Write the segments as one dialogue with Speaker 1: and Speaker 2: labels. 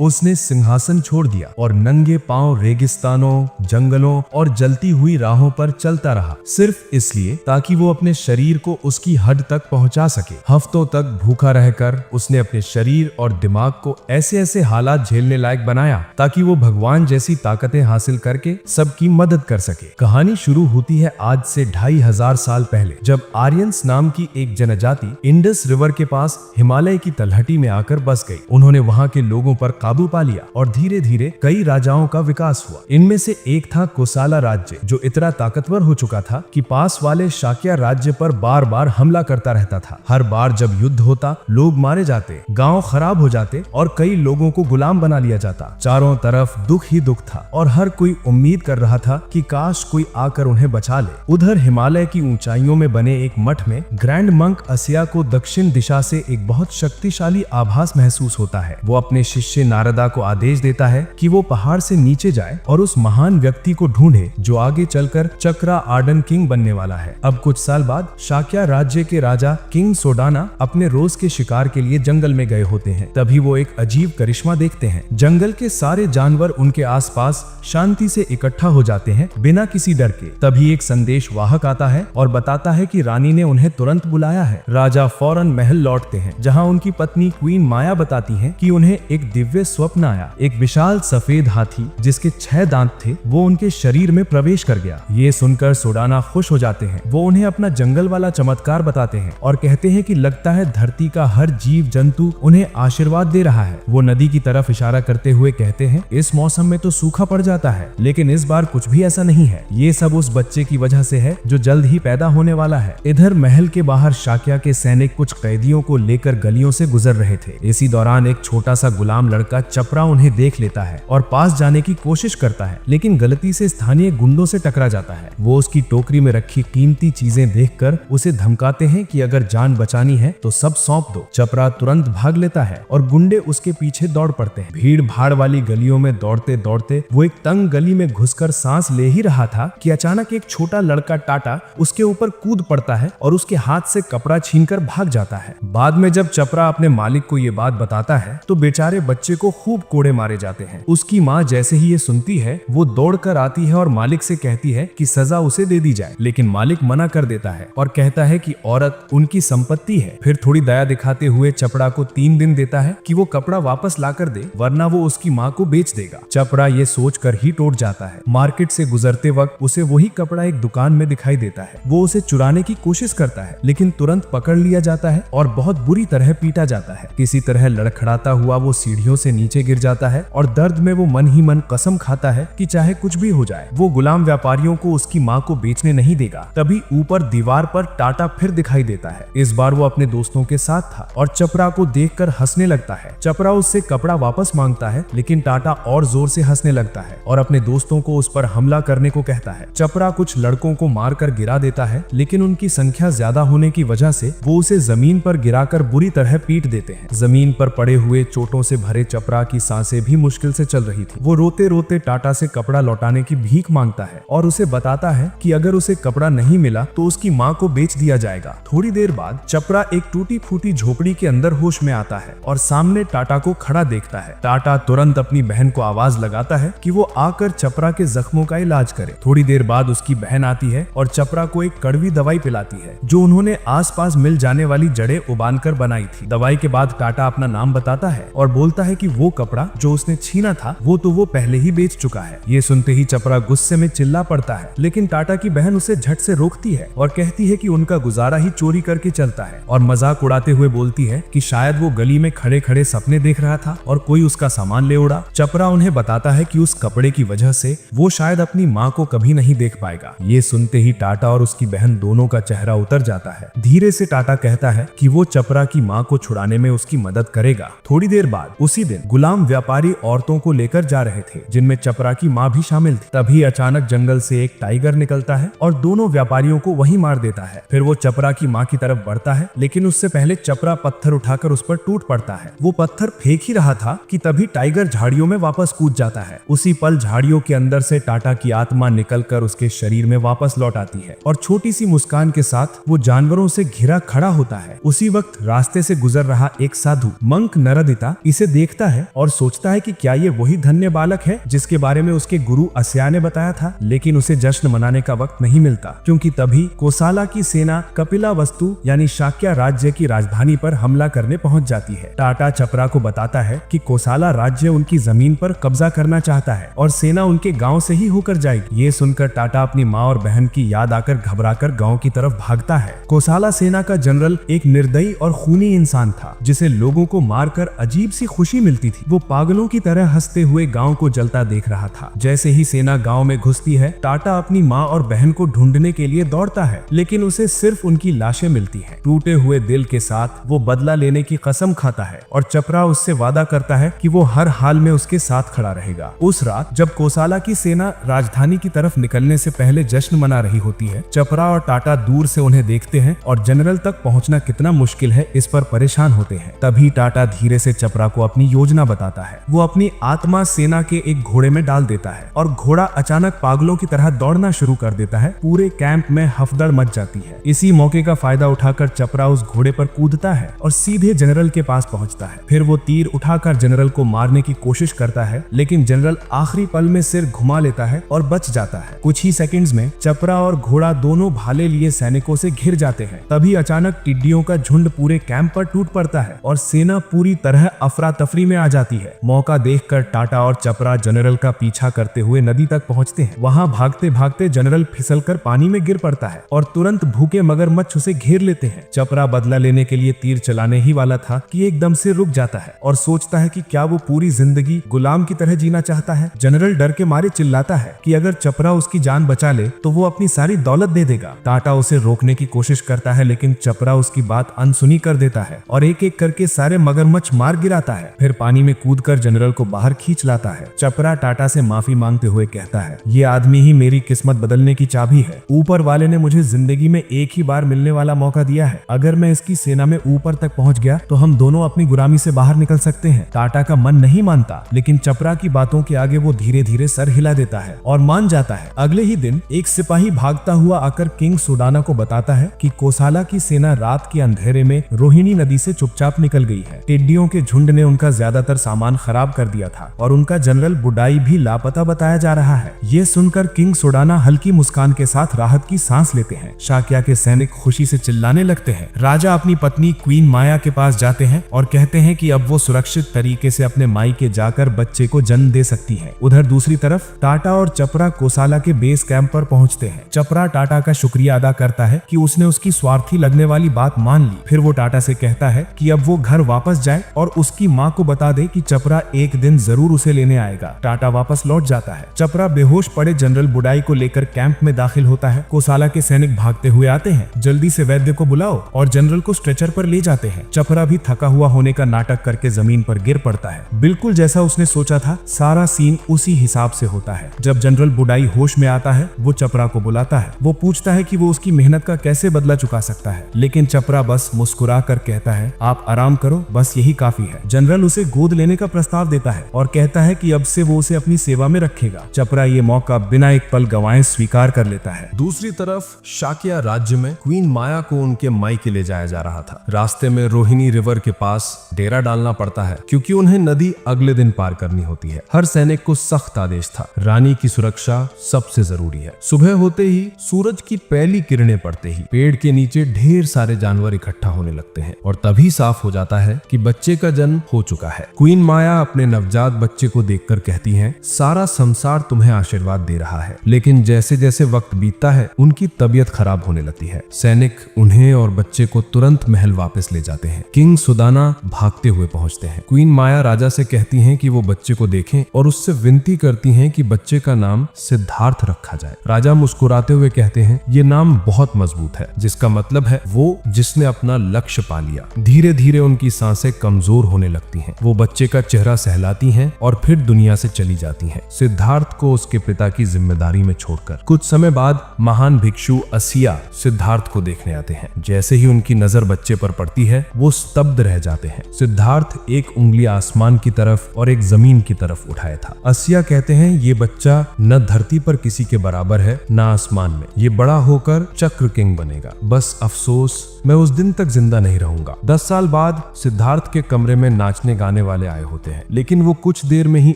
Speaker 1: उसने सिंहासन छोड़ दिया और नंगे पांव रेगिस्तानों, जंगलों और जलती हुई राहों पर चलता रहा, सिर्फ इसलिए ताकि वो अपने शरीर को उसकी हद तक पहुंचा सके। हफ्तों तक भूखा रहकर उसने अपने शरीर और दिमाग को ऐसे ऐसे हालात झेलने लायक बनाया ताकि वो भगवान जैसी ताकतें हासिल करके सबकी मदद कर सके। कहानी शुरू होती है आज से 2500 साल पहले, जब आर्यंस नाम की एक जनजाति इंडस रिवर के पास हिमालय की तलहटी में आकर बस गई। उन्होंने वहां के लोगों पर काबू पा लिया और धीरे धीरे कई राजाओं का विकास हुआ। इनमें से एक था कोसाला राज्य, जो इतना ताकतवर हो चुका था कि पास वाले शाक्य राज्य पर बार बार हमला करता रहता था। हर बार जब युद्ध होता, लोग मारे जाते, गांव खराब हो जाते और कई लोगों को गुलाम बना लिया जाता। चारों तरफ दुख ही दुख था और हर कोई उम्मीद कर रहा था कि काश कोई आकर उन्हें बचा ले। उधर हिमालय की ऊंचाइयों में बने एक मठ में ग्रैंड मंक असिया को दक्षिण दिशा से एक बहुत शक्तिशाली आभास महसूस होता है। वो अपने शिष्य नारदा को आदेश देता है कि वो पहाड़ से नीचे जाए और उस महान व्यक्ति को ढूंढे जो आगे चलकर चक्रा आर्डन किंग बनने वाला है। अब कुछ साल बाद शाक्य राज्य के राजा किंग सोडाना अपने रोज के शिकार के लिए जंगल में गए होते हैं। तभी वो एक अजीब करिश्मा देखते हैं। जंगल के सारे जानवर उनके आसपास शांति से इकट्ठा हो जाते हैं बिना किसी डर के। तभी एक संदेश वाहक आता है और बताता है कि रानी ने उन्हें तुरंत बुलाया है। राजा फौरन महल लौटते हैं, जहाँ उनकी पत्नी क्वीन माया बताती है कि उन्हें एक दिव्य स्वप्न आया। एक विशाल सफेद हाथी जिसके 6 दांत थे, वो उनके शरीर में प्रवेश कर गया। ये सुनकर सोडाना खुश हो जाते हैं। वो उन्हें अपना जंगल वाला चमत्कार बताते हैं और कहते हैं कि लगता है धरती का हर जीव जंतु उन्हें आशीर्वाद दे रहा है। वो नदी की तरफ इशारा करते हुए कहते हैं, इस मौसम में तो सूखा पड़ जाता है, लेकिन इस बार कुछ भी ऐसा नहीं है। ये सब उस बच्चे की वजह से है जो जल्द ही पैदा होने वाला है। इधर महल के बाहर शाक्य के सैनिक कुछ कैदियों को लेकर गलियों से गुजर रहे थे। इसी दौरान एक छोटा सा गुलाम लड़का चपरा उन्हें देख लेता है और पास जाने की कोशिश करता है, लेकिन गलती से स्थानीय गुंडों से टकरा जाता है। वो उसकी टोकरी में रखी कीमती चीजें देखकर उसे धमकाते हैं कि अगर जान बचानी है तो सब सौंप दो। चपरा तुरंत भाग लेता है और गुंडे उसके पीछे दौड़ पड़ते हैं। भीड़ भाड़ वाली गलियों में दौड़ते दौड़ते वो एक तंग गली में घुसकर सांस ले ही रहा था कि अचानक एक छोटा लड़का टाटा उसके ऊपर कूद पड़ता है और उसके हाथ से कपड़ा छीनकर भाग जाता है। बाद में जब चपरा अपने मालिक को ये बात बताता है तो बेचारे बच्चे को खूब कोड़े मारे जाते हैं। उसकी माँ जैसे ही ये सुनती है, वो दौड़कर आती है और मालिक से कहती है कि सजा उसे दे दी जाए, लेकिन मालिक मना कर देता है और कहता है कि औरत उनकी संपत्ति है। फिर थोड़ी दया दिखाते हुए चपड़ा को 3 दिन देता है कि वो कपड़ा वापस ला कर दे, वरना वो उसकी माँ को बेच देगा। चपड़ा ये सोचकर ही टूट जाता है। मार्केट से गुजरते वक्त उसे वही कपड़ा एक दुकान में दिखाई देता है। वो उसे चुराने की कोशिश करता है, लेकिन तुरंत पकड़ लिया जाता है और बहुत बुरी तरह पीटा जाता है। किसी तरह लड़खड़ाता हुआ वो सीढ़ियों से नीचे गिर जाता है और दर्द में वो मन ही मन कसम खाता है कि चाहे कुछ भी हो जाए वो गुलाम व्यापारियों को उसकी माँ को बेचने नहीं देगा। तभी ऊपर दीवार पर टाटा फिर दिखाई देता है। इस बार वो अपने दोस्तों के साथ था और चपरा को देखकर हंसने लगता है। चपरा उससे कपड़ा वापस मांगता है, लेकिन टाटा और जोर से हंसने लगता है और अपने दोस्तों को उस पर हमला करने को कहता है। चपरा कुछ लड़कों को मारकर गिरा देता है, लेकिन उनकी संख्या ज्यादा होने की वजह से वो उसे जमीन पर गिराकर बुरी तरह पीट देते हैं। जमीन पर पड़े हुए चोटों से भरे चपरा की सांसें भी मुश्किल से चल रही थी। वो रोते रोते टाटा से कपड़ा लौटाने की भीख मांगता है और उसे बताता है कि अगर उसे कपड़ा नहीं मिला तो उसकी माँ को बेच दिया जाएगा। थोड़ी देर बाद चपरा एक टूटी फूटी झोपड़ी के अंदर होश में आता है और सामने टाटा को खड़ा देखता है। टाटा तुरंत अपनी बहन को आवाज लगाता है कि वो आकर चपरा के जख्मों का इलाज करे। थोड़ी देर बाद उसकी बहन आती है और चपरा को एक कड़वी दवाई पिलाती है जो उन्होंने आसपास मिल जाने वाली जड़ें उबालकर बनाई थी। दवाई के बाद टाटा अपना नाम बताता है और बोलता है कि वो कपड़ा जो उसने छीना था वो पहले ही बेच चुका है। ये सुनते ही चपरा गुस्से में चिल्ला पड़ता है, लेकिन टाटा की बहन उसे झट से रोकती है और कहती है कि उनका गुजारा ही चोरी करके चलता है और मजाक उड़ाते हुए बोलती है कि शायद वो गली में खड़े खड़े सपने देख रहा था और कोई उसका सामान ले उड़ा। चपरा उन्हें बताता है कि उस कपड़े की वजह से वो शायद अपनी माँ को कभी नहीं देख पाएगा। ये सुनते ही टाटा और उसकी बहन दोनों का चेहरा उतर जाता है। धीरे से टाटा कहता है कि वो चपरा की माँ को छुड़ाने में उसकी मदद करेगा। थोड़ी देर बाद उसी दिन गुलाम व्यापारी औरतों को लेकर जा रहे थे, जिनमें चपरा की माँ भी शामिल थी। तभी अचानक जंगल से एक टाइगर निकलता है और दोनों व्यापारियों को वहीं मार देता है। फिर वो चपरा की माँ की तरफ बढ़ता है, लेकिन उससे पहले चपरा पत्थर उठाकर उस पर टूट पड़ता है। वो पत्थर फेंक ही रहा था कि तभी टाइगर झाड़ियों में वापस कूद जाता है। उसी पल झाड़ियों के अंदर से टाटा की आत्मा निकलकर उसके शरीर में वापस लौट आती है और छोटी सी मुस्कान के साथ वो जानवरों से घिरा खड़ा होता है। उसी वक्त रास्ते से गुजर रहा एक साधु मंक नरदिता इसे देखता है और सोचता है कि क्या ये वही धन्य बालक है जिसके बारे में उसके गुरु अस्या ने बताया था। लेकिन उसे जश्न मनाने का वक्त नहीं मिलता, क्योंकि तभी कोसाला की सेना कपिलावस्तु यानी शाक्य राज्य की राजधानी पर हमला करने पहुंच जाती है। टाटा चपरा को बताता है कि कोसाला राज्य उनकी जमीन पर कब्जा करना चाहता है और सेना उनके गांव से ही होकर जाएगी। ये सुनकर टाटा अपनी माँ और बहन की याद आकर घबराकर गांव की तरफ भागता है। कोसाला सेना का जनरल एक निर्दयी और खूनी इंसान था, जिसे लोगों को मारकर अजीब सी खुशी मिलती थी। वो पागलों की तरह हंसते हुए गांव को जलता देख रहा था। जैसे ही सेना गांव में घुसती है, टाटा अपनी माँ और बहन को ढूंढने के लिए दौड़ता है, लेकिन उसे सिर्फ उनकी लाशें मिलती हैं। टूटे हुए दिल के साथ वो बदला लेने की कसम खाता है और चपरा उससे वादा करता है कि वो हर हाल में उसके साथ खड़ा रहेगा। उस रात जब कोसाला की सेना राजधानी की तरफ निकलने से पहले जश्न मना रही होती है, चपरा और टाटा दूर से उन्हें देखते हैं और जनरल तक पहुंचना कितना मुश्किल है इस पर परेशान होते हैं। तभी टाटा धीरे से चपरा को अपनी योजना बताता है। वो अपनी आत्मा सेना के एक घोड़े में डाल देता है और घोड़ा अचानक पागलों की तरह दौड़ना शुरू कर देता है। पूरे कैंप में हफदड़ मच जाती है। इसी मौके का फायदा उठाकर चपरा उस घोड़े पर कूदता है और सीधे जनरल के पास पहुंचता है। फिर वो तीर उठाकर जनरल को मारने की कोशिश करता है, लेकिन जनरल आखिरी पल में सिर घुमा लेता है और बच जाता है। कुछ ही सेकंड्स में चपरा और घोड़ा दोनों भाले लिए सैनिकों से घिर जाते हैं। तभी अचानक टिड्डियों का झुंड पूरे कैंप पर टूट पड़ता है और सेना पूरी तरह अफरा तफरी में आ जाती है। मौका देखकर टाटा और चपरा जनरल का पीछा करते हुए नदी तक पहुंचते हैं। वहां भागते भागते जनरल फिसलकर पानी में गिर पड़ता है और तुरंत भूखे मगरमच्छ उसे घेर लेते हैं। चपरा बदला लेने के लिए तीर चलाने ही वाला था कि एकदम से रुक जाता है और सोचता है कि क्या वो पूरी जिंदगी गुलाम की तरह जीना चाहता है। जनरल डर के मारे चिल्लाता है कि अगर चपरा उसकी जान बचा ले तो वो अपनी सारी दौलत दे देगा। टाटा उसे रोकने की कोशिश करता है, लेकिन चपरा उसकी बात अनसुनी कर देता है और एक एक करके सारे मगरमच्छ मार गिराता है। फिर पानी में कूदकर जनरल को बाहर खींच लाता है। चपरा टाटा से माफी मांगते हुए कहता है, ये आदमी ही मेरी किस्मत बदलने की चाबी है। ऊपर वाले ने मुझे जिंदगी में एक ही बार मिलने वाला मौका दिया है। अगर मैं इसकी सेना में ऊपर तक पहुंच गया तो हम दोनों अपनी गुलामी से बाहर निकल सकते हैं। टाटा का मन नहीं मानता, लेकिन चपरा की बातों के आगे वो धीरे धीरे सर हिला देता है और मान जाता है। अगले ही दिन एक सिपाही भागता हुआ आकर किंग सुडाना को बताता है कि कोसाला की सेना रात के अंधेरे में रोहिणी नदी से चुपचाप निकल गई है। टिड्डियों के झुंड ने उनका ज्यादातर सामान खराब कर दिया था और उनका जनरल बुडाई भी लापता बताया जा रहा है। ये सुनकर किंग सुडाना हल्की मुस्कान के साथ राहत की सांस लेते हैं। शाक्या के सैनिक खुशी से चिल्लाने लगते हैं। राजा अपनी पत्नी क्वीन माया के पास जाते हैं और कहते हैं कि अब वो सुरक्षित तरीके से अपने मायके जाकर बच्चे को जन्म दे सकती है। उधर दूसरी तरफ टाटा और चपरा कोसाला के बेस कैंप पर पहुंचते हैं। चपरा टाटा का शुक्रिया अदा करता है कि उसने उसकी स्वार्थी लगने वाली बात मान ली। फिर वो टाटा से कहता है कि अब वो घर वापस जाए और उसकी माँ को बता दे कि चपरा एक दिन जरूर उसे लेने आएगा। टाटा वापस लौट जाता है। चपरा बेहोश पड़े जनरल बुडाई को लेकर कैंप में दाखिल होता है। कोसाला के सैनिक भागते हुए आते हैं। जल्दी से वैद्य को बुलाओ और जनरल को स्ट्रेचर पर ले जाते हैं। चपरा भी थका हुआ होने का नाटक करके जमीन पर गिर पड़ता है। बिल्कुल जैसा उसने सोचा था, सारा सीन उसी हिसाब से होता है। जब जनरल बुडाई होश में आता है, वो चपरा को बुलाता है। वो पूछता है कि वो उसकी मेहनत का कैसे बदला चुका सकता है, लेकिन चपरा बस मुस्कुरा कर कहता है, आप आराम करो, बस यही काफी है। जनरल उसे गोद लेने का प्रस्ताव देता है और कहता है कि अब से वो उसे अपनी सेवा में रखेगा। चपरा ये मौका बिना एक पल गंवाए स्वीकार कर लेता है।
Speaker 2: दूसरी तरफ शाक्या राज्य में क्वीन माया को उनके मायके ले जाया जा रहा था। रास्ते में रोहिणी रिवर के पास डेरा डालना पड़ता है, क्योंकि उन्हें नदी अगले दिन पार करनी होती है। हर सैनिक को सख्त आदेश था, रानी की सुरक्षा सबसे जरूरी है। सुबह होते ही सूरज की पहली किरणें पड़ते ही पेड़ के नीचे ढेर सारे जानवर इकट्ठा होने लगते हैं और तभी साफ हो जाता है कि बच्चे का जन्म हो चुका है। क्वीन माया अपने नवजात बच्चे को देखकर कहती हैं, सारा संसार तुम्हें आशीर्वाद दे रहा है। लेकिन जैसे जैसे वक्त बीतता है, उनकी तबीयत खराब होने लगती है। सैनिक उन्हें और बच्चे को तुरंत महल वापस ले जाते हैं। किंग सुदाना भागते हुए पहुंचते हैं। क्वीन माया राजा से कहती हैं कि वो बच्चे को देखें और उससे विनती करती हैं कि बच्चे का नाम सिद्धार्थ रखा जाए। राजा मुस्कुराते हुए कहते हैं, ये नाम बहुत मजबूत है, जिसका मतलब है वो जिसने अपना लक्ष्य पा लिया। धीरे धीरे उनकी सांसें कमजोर होने लगती हैं। वो बच्चे का चेहरा सहलाती हैं और फिर दुनिया से चली जाती हैं, सिद्धार्थ को उसके पिता की जिम्मेदारी में छोड़कर। कुछ समय बाद महान भिक्षु असिया सिद्धार्थ को देखने आते हैं। जैसे ही उनकी नजर बच्चे पर पड़ती है, वो स्तब्ध रह जाते हैं। सिद्धार्थ एक उंगली आसमान की तरफ और एक जमीन की तरफ उठाया था। असिया कहते हैं, ये बच्चा न धरती पर किसी के बराबर है, न आसमान में। ये बड़ा होकर चक्र किंग बनेगा। बस अफसोस मैं उस दिन तक जिंदा नहीं रहूंगा। 10 साल बाद सिद्धार्थ के कमरे में नाचने गाने लुटाने वाले आए होते हैं, लेकिन वो कुछ देर में ही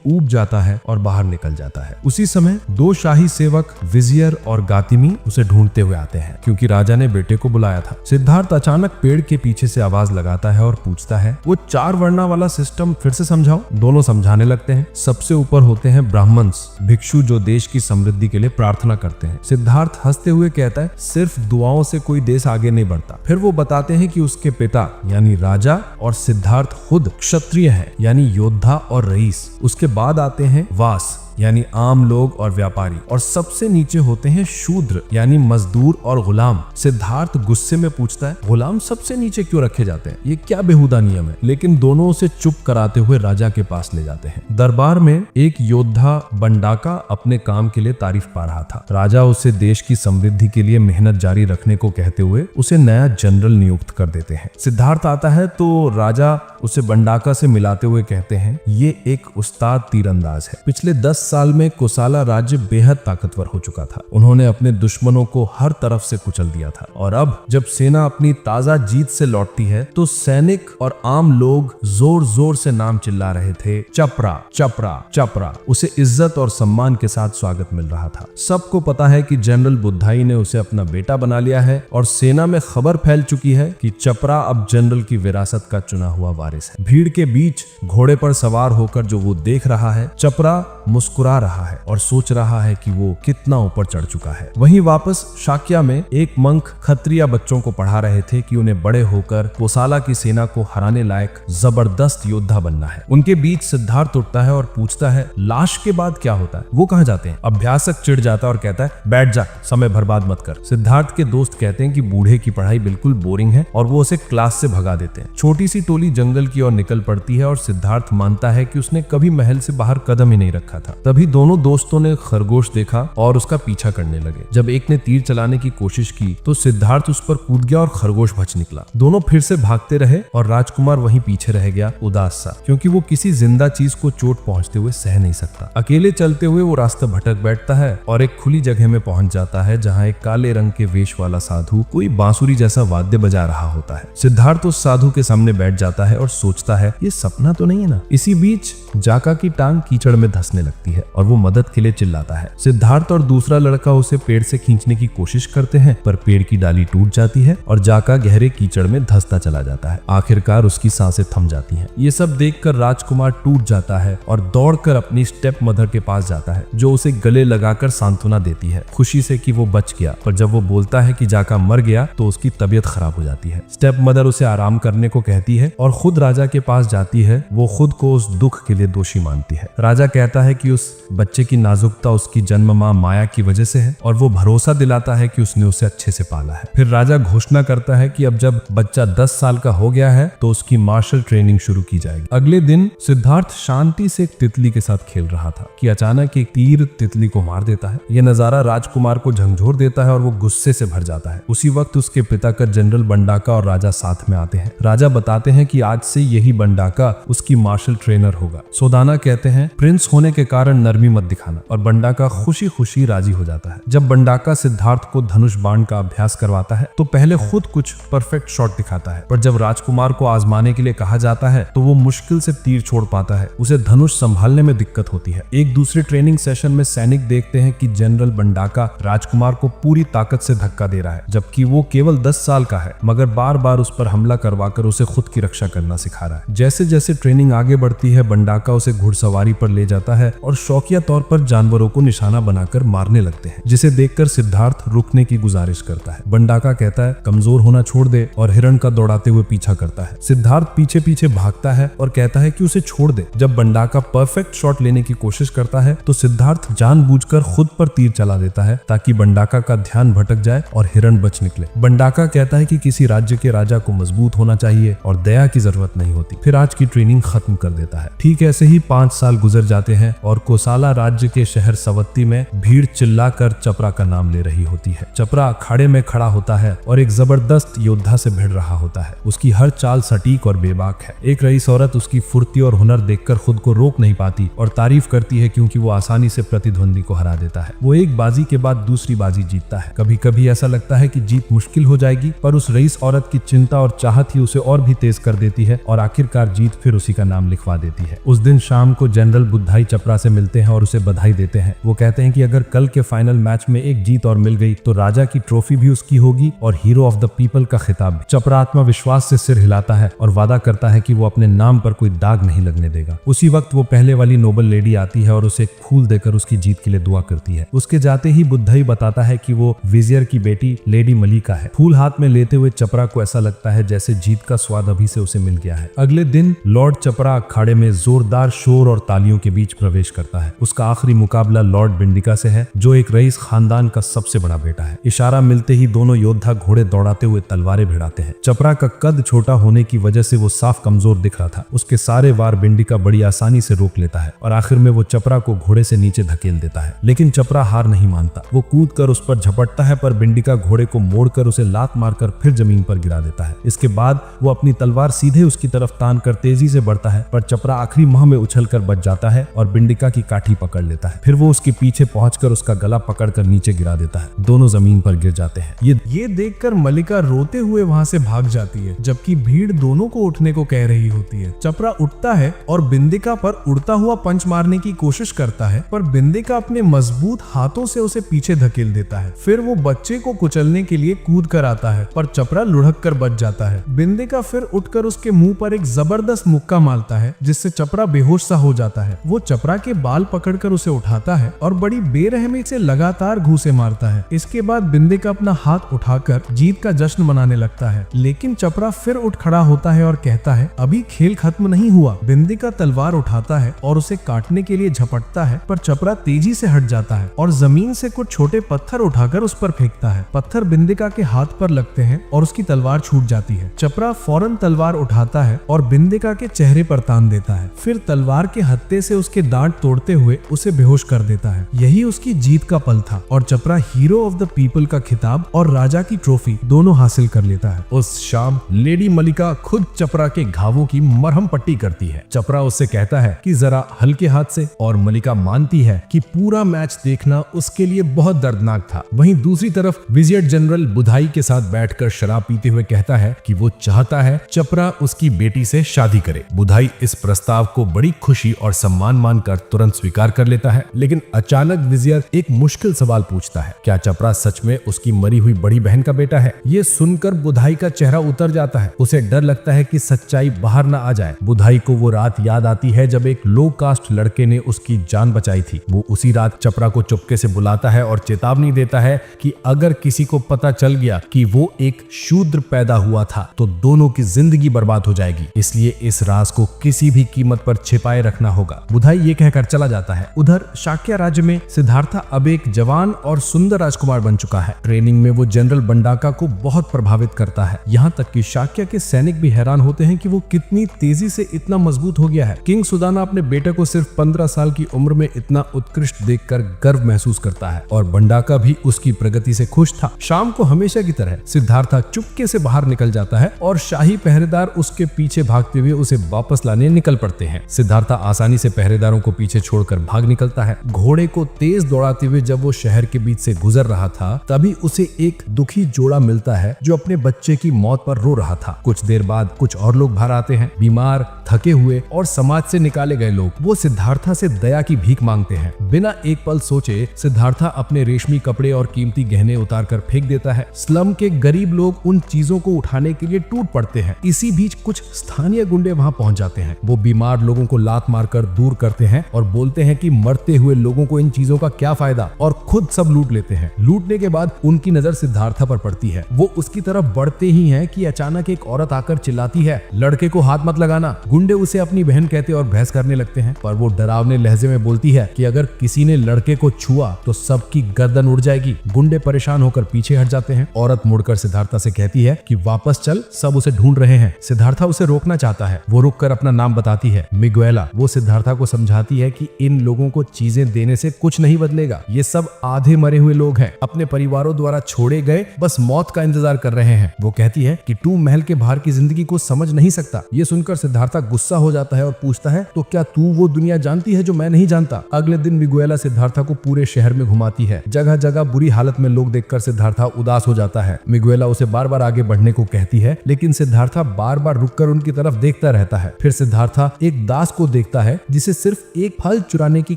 Speaker 2: ऊब जाता है और बाहर निकल जाता है। उसी समय दो शाही सेवक विजियर और गातिमी उसे ढूंढते हुए आते हैं, क्योंकि राजा ने बेटे को बुलाया था। सिद्धार्थ अचानक पेड़ के पीछे से आवाज लगाता है और पूछता है, वो 4 वर्णा वाला सिस्टम फिर से समझाओ। दोनों समझाने लगते हैं। सबसे ऊपर होते हैं ब्राह्मण्स, भिक्षु जो देश की समृद्धि के लिए प्रार्थना करते हैं। सिद्धार्थ हंसते हुए कहता है, सिर्फ दुआओं से कोई देश आगे नहीं बढ़ता। फिर वो बताते हैं कि उसके पिता यानी राजा और सिद्धार्थ खुद क्षत्रिय है, यानी योद्धा और रईस। उसके बाद आते हैं वास यानी आम लोग और व्यापारी, और सबसे नीचे होते हैं शूद्र यानी मजदूर और गुलाम। सिद्धार्थ गुस्से में पूछता है, गुलाम सबसे नीचे क्यों रखे जाते हैं? ये क्या बेहुदा नियम है? लेकिन दोनों उसे चुप कराते हुए राजा के पास ले जाते हैं। दरबार में एक योद्धा बंडाका अपने काम के लिए तारीफ पा रहा था। राजा उसे देश की समृद्धि के लिए मेहनत जारी रखने को कहते हुए उसे नया जनरल नियुक्त कर देते हैं। सिद्धार्थ आता है तो राजा उसे बंडाका से मिलाते हुए कहते हैं, ये एक उस्ताद तीरंदाज है। पिछले 10 साल में कोसाला राज्य बेहद ताकतवर हो चुका था। उन्होंने अपने दुश्मनों को हर तरफ से कुचल दिया था, और अब जब सेना अपनी ताजा जीत से लौटती है तो सैनिक और आम लोग जोर जोर से नाम चिल्ला रहे थे, चपरा चपरा चपरा। उसे इज्जत और सम्मान के साथ स्वागत मिल रहा था। सबको पता है कि जनरल बुद्धाई ने उसे अपना बेटा बना लिया है, और सेना में खबर फैल चुकी है कि चपरा अब जनरल की विरासत का चुना हुआ वारिस है। भीड़ के बीच घोड़े पर सवार होकर जो वो देख रहा है, चपरा मुस्कुरा रहा है और सोच रहा है कि वो कितना ऊपर चढ़ चुका है। वहीं वापस शाक्या में एक मंक खत्रिया बच्चों को पढ़ा रहे थे कि उन्हें बड़े होकर कोसाला की सेना को हराने लायक जबरदस्त योद्धा बनना है। उनके बीच सिद्धार्थ उठता है और पूछता है, लाश के बाद क्या होता है? वो कहाँ जाते हैं? अभ्यासक चिढ़ जाता है और कहता है, बैठ जा, समय बर्बाद मत कर। सिद्धार्थ के दोस्त कहते हैं कि बूढ़े की पढ़ाई बिल्कुल बोरिंग है और वो उसे क्लास से भगा देते हैं। छोटी सी टोली जंगल की ओर निकल पड़ती है और सिद्धार्थ मानता है कि उसने कभी महल से बाहर कदम ही नहीं रखा था। तभी दोनों दोस्तों ने खरगोश देखा और उसका पीछा करने लगे। जब एक ने तीर चलाने की कोशिश की तो सिद्धार्थ उस पर कूद गया और खरगोश बच निकला। दोनों फिर से भागते रहे और राजकुमार वहीं पीछे रह गया, उदास सा, क्योंकि वो किसी जिंदा चीज को चोट पहुंचते हुए सह नहीं सकता। अकेले चलते हुए वो रास्ता भटक बैठता है और एक खुली जगह में पहुंच जाता है, जहाँ एक काले रंग के वेश वाला साधु कोई बांसुरी जैसा वाद्य बजा रहा होता है। सिद्धार्थ उस साधु के सामने बैठ जाता है और सोचता है, ये सपना तो नहीं है ना। इसी बीच जाका की टांग कीचड़ में धंसने लगती है और वो मदद के लिए चिल्लाता है। सिद्धार्थ और दूसरा लड़का उसे पेड़ से खींचने की कोशिश करते हैं, पर पेड़ की डाली टूट जाती है और जाका गहरे कीचड़ में धंसता चला जाता है। आखिरकार उसकी सांसें थम जाती हैं। ये सब देखकर राजकुमार टूट जाता है और दौड़कर अपनी स्टेप मदर के पास जाता है, जो उसे गले लगाकर सांत्वना देती है, खुशी से कि वो बच गया। पर जब वो बोलता है कि जाका मर गया तो उसकी तबीयत खराब हो जाती है। स्टेप मदर उसे आराम करने को कहती है और खुद राजा के पास जाती है। वो खुद को उस दुख के लिए दोषी मानती है। राजा कहता है कि उस बच्चे की नाजुकता उसकी जन्म मां माया की वजह से है, और वो भरोसा दिलाता है कि उसने उसे अच्छे से पाला है। फिर राजा घोषणा करता है कि अब जब बच्चा 10 साल का हो गया है तो उसकी मार्शल ट्रेनिंग शुरू की जाएगी। अगले दिन सिद्धार्थ शांति से एक तितली के साथ खेल रहा था कि अचानक एक तीर तितली को मार देता है। यह नजारा राजकुमार को झंझोर देता है और वो गुस्से से भर जाता है। उसी वक्त उसके पिता का जनरल बंडाका और राजा साथ में आते हैं। राजा बताते हैं कि आज से यही बंडाका उसकी मार्शल ट्रेनर होगा। सोदाना कहते हैं, प्रिंस होने के कारण नरमी मत दिखाना, और बंडाका खुशी खुशी राजी हो जाता है। जब बंडाका सिद्धार्थ को धनुष बाण का अभ्यास करवाता है तो पहले खुद कुछ परफेक्ट शॉट दिखाता है, पर जब राजकुमार को आजमाने के लिए कहा जाता है तो वो मुश्किल से तीर छोड़ पाता है। उसे धनुष संभालने में दिक्कत होती है। एक दूसरे ट्रेनिंग सेशन में सैनिक देखते हैं कि जनरल बंडाका राजकुमार को पूरी ताकत से धक्का दे रहा है, जबकि वो केवल 10 साल का है, मगर बार बार उस पर हमला करवाकर उसे खुद की रक्षा करना सिखा रहा है। जैसे जैसे ट्रेनिंग आगे बढ़ती है, बंडाका उसे घुड़सवारी पर ले जाता है और शौकिया तौर पर जानवरों को निशाना बनाकर मारने लगते हैं, जिसे देखकर सिद्धार्थ रुकने की गुजारिश करता है। बंडाका कहता है, कमजोर होना छोड़ दे, और हिरण का दौड़ाते हुए पीछा करता है। सिद्धार्थ पीछे पीछे भागता है और कहता है कि उसे छोड़ दे। जब बंडाका परफेक्ट शॉट लेने की कोशिश करता है तो सिद्धार्थ जानबूझकर खुद पर तीर चला देता है ताकि बंडाका का ध्यान भटक जाए और हिरण बच निकले। बंडाका कहता है कि किसी राज्य के राजा को मजबूत होना चाहिए और दया की जरूरत नहीं होती। फिर आज की ट्रेनिंग खत्म कर देता है। ठीक ऐसे ही 5 साल गुजर जाते हैं और कोसाला राज्य के शहर सवत्ती में भीड़ चिल्लाकर चपरा का नाम ले रही होती है। चपरा अखाड़े में खड़ा होता है और एक जबरदस्त योद्धा से भिड़ रहा होता है। उसकी हर चाल सटीक और बेबाक है। एक रईस औरत उसकी फुर्ती और हुनर देखकर खुद को रोक नहीं पाती और तारीफ करती है, क्योंकि वो आसानी से प्रतिद्वंदी को हरा देता है। वो एक बाजी के बाद दूसरी बाजी जीतता है। कभी कभी ऐसा लगता है कि जीत मुश्किल हो जाएगी, पर उस रईस औरत की चिंता और चाहत ही उसे और भी तेज कर देती है और आखिरकार जीत फिर उसी का नाम लिखवा देती है। उस दिन शाम को जनरल बुद्धाई चपरा से मिलते हैं और उसे बधाई देते हैं। वो कहते हैं कि अगर कल के फाइनल मैच में एक जीत और मिल गई तो राजा की ट्रॉफी भी उसकी होगी और हीरो ऑफ द पीपल का खिताब भी। चपरा आत्मविश्वास से सिर हिलाता है और वादा करता है कि वो अपने नाम पर कोई दाग नहीं लगने देगा। उसी वक्त वो पहले वाली नोबल लेडी आती है और उसे एक फूल देकर उसकी जीत के लिए दुआ करती है। उसके जाते ही बुद्धाई बताता है कि वो विजियर की बेटी लेडी मलिका है। फूल हाथ में लेते हुए चपरा को ऐसा लगता है जैसे जीत का स्वाद अभी से उसे मिल गया है। अगले दिन लॉर्ड चपरा अखाड़े में जोरदार शोर और तालियों के बीच प्रवेश करता है। उसका आखिरी मुकाबला लॉर्ड बिंडिका से है, जो एक रईस खानदान का सबसे बड़ा बेटा है। इशारा मिलते ही दोनों योद्धा घोड़े दौड़ाते हुए तलवारें भिड़ाते हैं। चपरा का कद छोटा होने की वजह से वो साफ कमजोर दिख रहा था। उसके सारे वार बिंडिका बड़ी आसानी से रोक लेता है और आखिर में वो चपरा को घोड़े से नीचे धकेल देता है। लेकिन चपरा हार नहीं मानता। वो कूद कर उस पर झपटता है, पर बिंडिका घोड़े को मोड़कर उसे लात मारकर फिर जमीन पर गिरा देता है। इसके बाद वो अपनी तलवार सीधे उसकी तरफ तान कर तेजी से बढ़ता है, पर चपरा आखिरी मोह में उछलकर बच जाता है और बिंडिका की काठी पकड़ लेता है। फिर वो उसके पीछे पहुंचकर उसका गला पकड़कर नीचे गिरा देता है। दोनों जमीन पर गिर जाते हैं।
Speaker 1: ये देखकर मलिका रोते हुए वहां से भाग जाती है, जबकि भीड़ दोनों को उठने को कह रही होती है। चपरा उठता है और बिंदिका पर उड़ता हुआ पंच मारने की कोशिश करता है, पर बिंदिका अपने मजबूत हाथों से उसे पीछे धकेल देता है। फिर वो बच्चे को कुचलने के लिए कूद कर आता है, पर चपरा लुढ़क कर बच जाता है। बिंदिका फिर उठकर उसके मुंह पर एक जबरदस्त मुक्का मारता है, जिससे चपरा बेहोश सा हो जाता है। वो चपरा के बाल पकड़कर उसे उठाता है और बड़ी बेरहमी से लगातार घूंसे मारता है। इसके बाद बिंदिका अपना हाथ उठाकर जीत का जश्न मनाने लगता है, लेकिन चपरा फिर उठ खड़ा होता है और कहता है, अभी खेल खत्म नहीं हुआ। बिंदिका तलवार उठाता है और उसे काटने के लिए झपटता है, पर चपरा तेजी से हट जाता है और जमीन से कुछ छोटे पत्थर उठाकर उस पर फेंकता है। पत्थर बिंदिका के हाथ पर लगते हैं और उसकी तलवार छूट जाती है। चपरा फौरन तलवार उठाता है और बिंदिका के चेहरे पर तान देता है। फिर तलवार के हत्थे से उसके दांत तोड़ते हुए उसे बेहोश कर देता है। यही उसकी जीत का पल था और चपरा हीरो ऑफ द पीपल का खिताब और राजा की ट्रॉफी दोनों हासिल कर लेता है।
Speaker 2: उस शाम लेडी मलिका खुद चपरा के घावों की मरहम पट्टी करती है। चपरा उससे कहता है कि जरा हल्के हाथ से, और मलिका मानती है कि पूरा मैच देखना उसके लिए बहुत दर्दनाक था। वहीं दूसरी तरफ विजियर जनरल बुधाई के साथ बैठकर शराब पीते हुए कहता है कि वो चाहता है चपरा उसकी बेटी से शादी करे। बुधाई इस प्रस्ताव को बड़ी खुशी और सम्मान मानकर तुरंत स्वीकार कर लेता है, लेकिन अचानक विजियर एक मुश्किल सवाल पूछता है, क्या चपरा सच में उसकी मरी हुई बड़ी बहन का बेटा है? ये सुनकर बुधाई का चेहरा उतर जाता है। उसे डर लगता है कि सच्चाई बाहर न आ जाए। बुधाई को वो रात याद आती है जब एक लो कास्ट लड़के ने उसकी जान बचाई थी। वो उसी रात चपरा को चुपके से बुलाता है और चेतावनी देता है कि अगर किसी को पता चल गया कि वो एक शूद्र पैदा हुआ था तो दोनों की जिंदगी बर्बाद हो जाएगी, इसलिए इस राज को किसी भी कीमत पर छिपाए रखना होगा। बुधाई ये कहकर चला जाता है। उधर शाक्य राज्य में सिद्धार्था अब एक जवान और सुंदर राजकुमार बन चुका है। ट्रेनिंग में वो जनरल बंडाका को बहुत प्रभावित करता है, यहाँ तक कि शाक्य के सैनिक भी हैरान होते हैं कि वो कितनी तेजी से इतना मजबूत हो गया है। किंग सुदाना अपने बेटे को सिर्फ 15 साल की उम्र में इतना उत्कृष्ट देखकर गर्व महसूस करता है और बंडाका भी उसकी प्रगति से खुश था। शाम को हमेशा की तरह सिद्धार्था चुपके से बाहर निकल जाता है और शाही पहरेदार उसके पीछे भागते हुए उसे वापस लाने निकल पड़ते हैं। सिद्धार्था आसानी से पहरेदारों को पीछे छोड़कर भाग निकलता है। घोड़े को तेज दौड़ाते हुए जब वो शहर के बीच से गुजर रहा था, तभी उसे एक दुखी जोड़ा मिलता है जो अपने बच्चे की मौत पर रो रहा था। कुछ देर बाद कुछ और लोग बाहर आते हैं, बीमार, थके हुए और समाज से निकाले गए लोग। वो सिद्धार्था से दया की भीख मांगते हैं। बिना एक पल सोचे सिद्धार्था अपने रेशमी कपड़े और कीमती गहने उतार कर फेंक देता है। स्लम के गरीब लोग उन चीजों को उठाने के लिए टूट पड़ते हैं। इसी बीच कुछ स्थानीय गुंडे वहां पहुंच जाते हैं। वो बीमार लोगों को लात मारकर दूर करते हैं और बोलते हैं कि मरते हुए लोगों को इन चीजों का क्या फायदा, और खुद सब लूट लेते हैं। लूटने के बाद उनकी नजर सिद्धार्था पर पड़ती है। वो उसकी तरफ बढ़ते ही हैं कि अचानक एक औरत आकर चिल्लाती है, लड़के को हाथ मत लगाना। गुंडे उसे अपनी बहन कहते और बहस करने लगते हैं, पर वो डरावने लहजे में बोलती है कि अगर किसी ने लड़के को छुआ तो सबकी गर्दन उड़ जाएगी। गुंडे परेशान होकर पीछे हट जाते हैं। औरत मुड़कर सिद्धार्था से कहती है कि वापस चल, सब उसे ढूंढ रहे हैं। सिद्धार्था उसे रोकना चाहता है। वो रुककर अपना नाम बताती है, मिगुएला। वो सिद्धार्था को समझाती समझाती है कि इन लोगों को चीजें देने से कुछ नहीं बदलेगा, ये सब आधे मरे हुए लोग हैं, अपने परिवारों द्वारा छोड़े गए, बस मौत का इंतजार कर रहे हैं। वो कहती है कि तू महल के बाहर की जिंदगी को समझ नहीं सकता। ये सुनकर सिद्धार्था गुस्सा हो जाता है और पूछता है, तो क्या तू वो दुनिया जानती है जो मैं नहीं जानता? अगले दिन मिगुएला सिद्धार्था को पूरे शहर में घुमाती है। जगह जगह बुरी हालत में लोग देखकर सिद्धार्था उदास हो जाता है। मिगुएला उसे बार बार आगे बढ़ने को कहती है, लेकिन सिद्धार्था बार बार रुककर उनकी तरफ देखता रहता है। फिर सिद्धार्था एक दास को देखता है जिसे सिर्फ एक फल चुराने की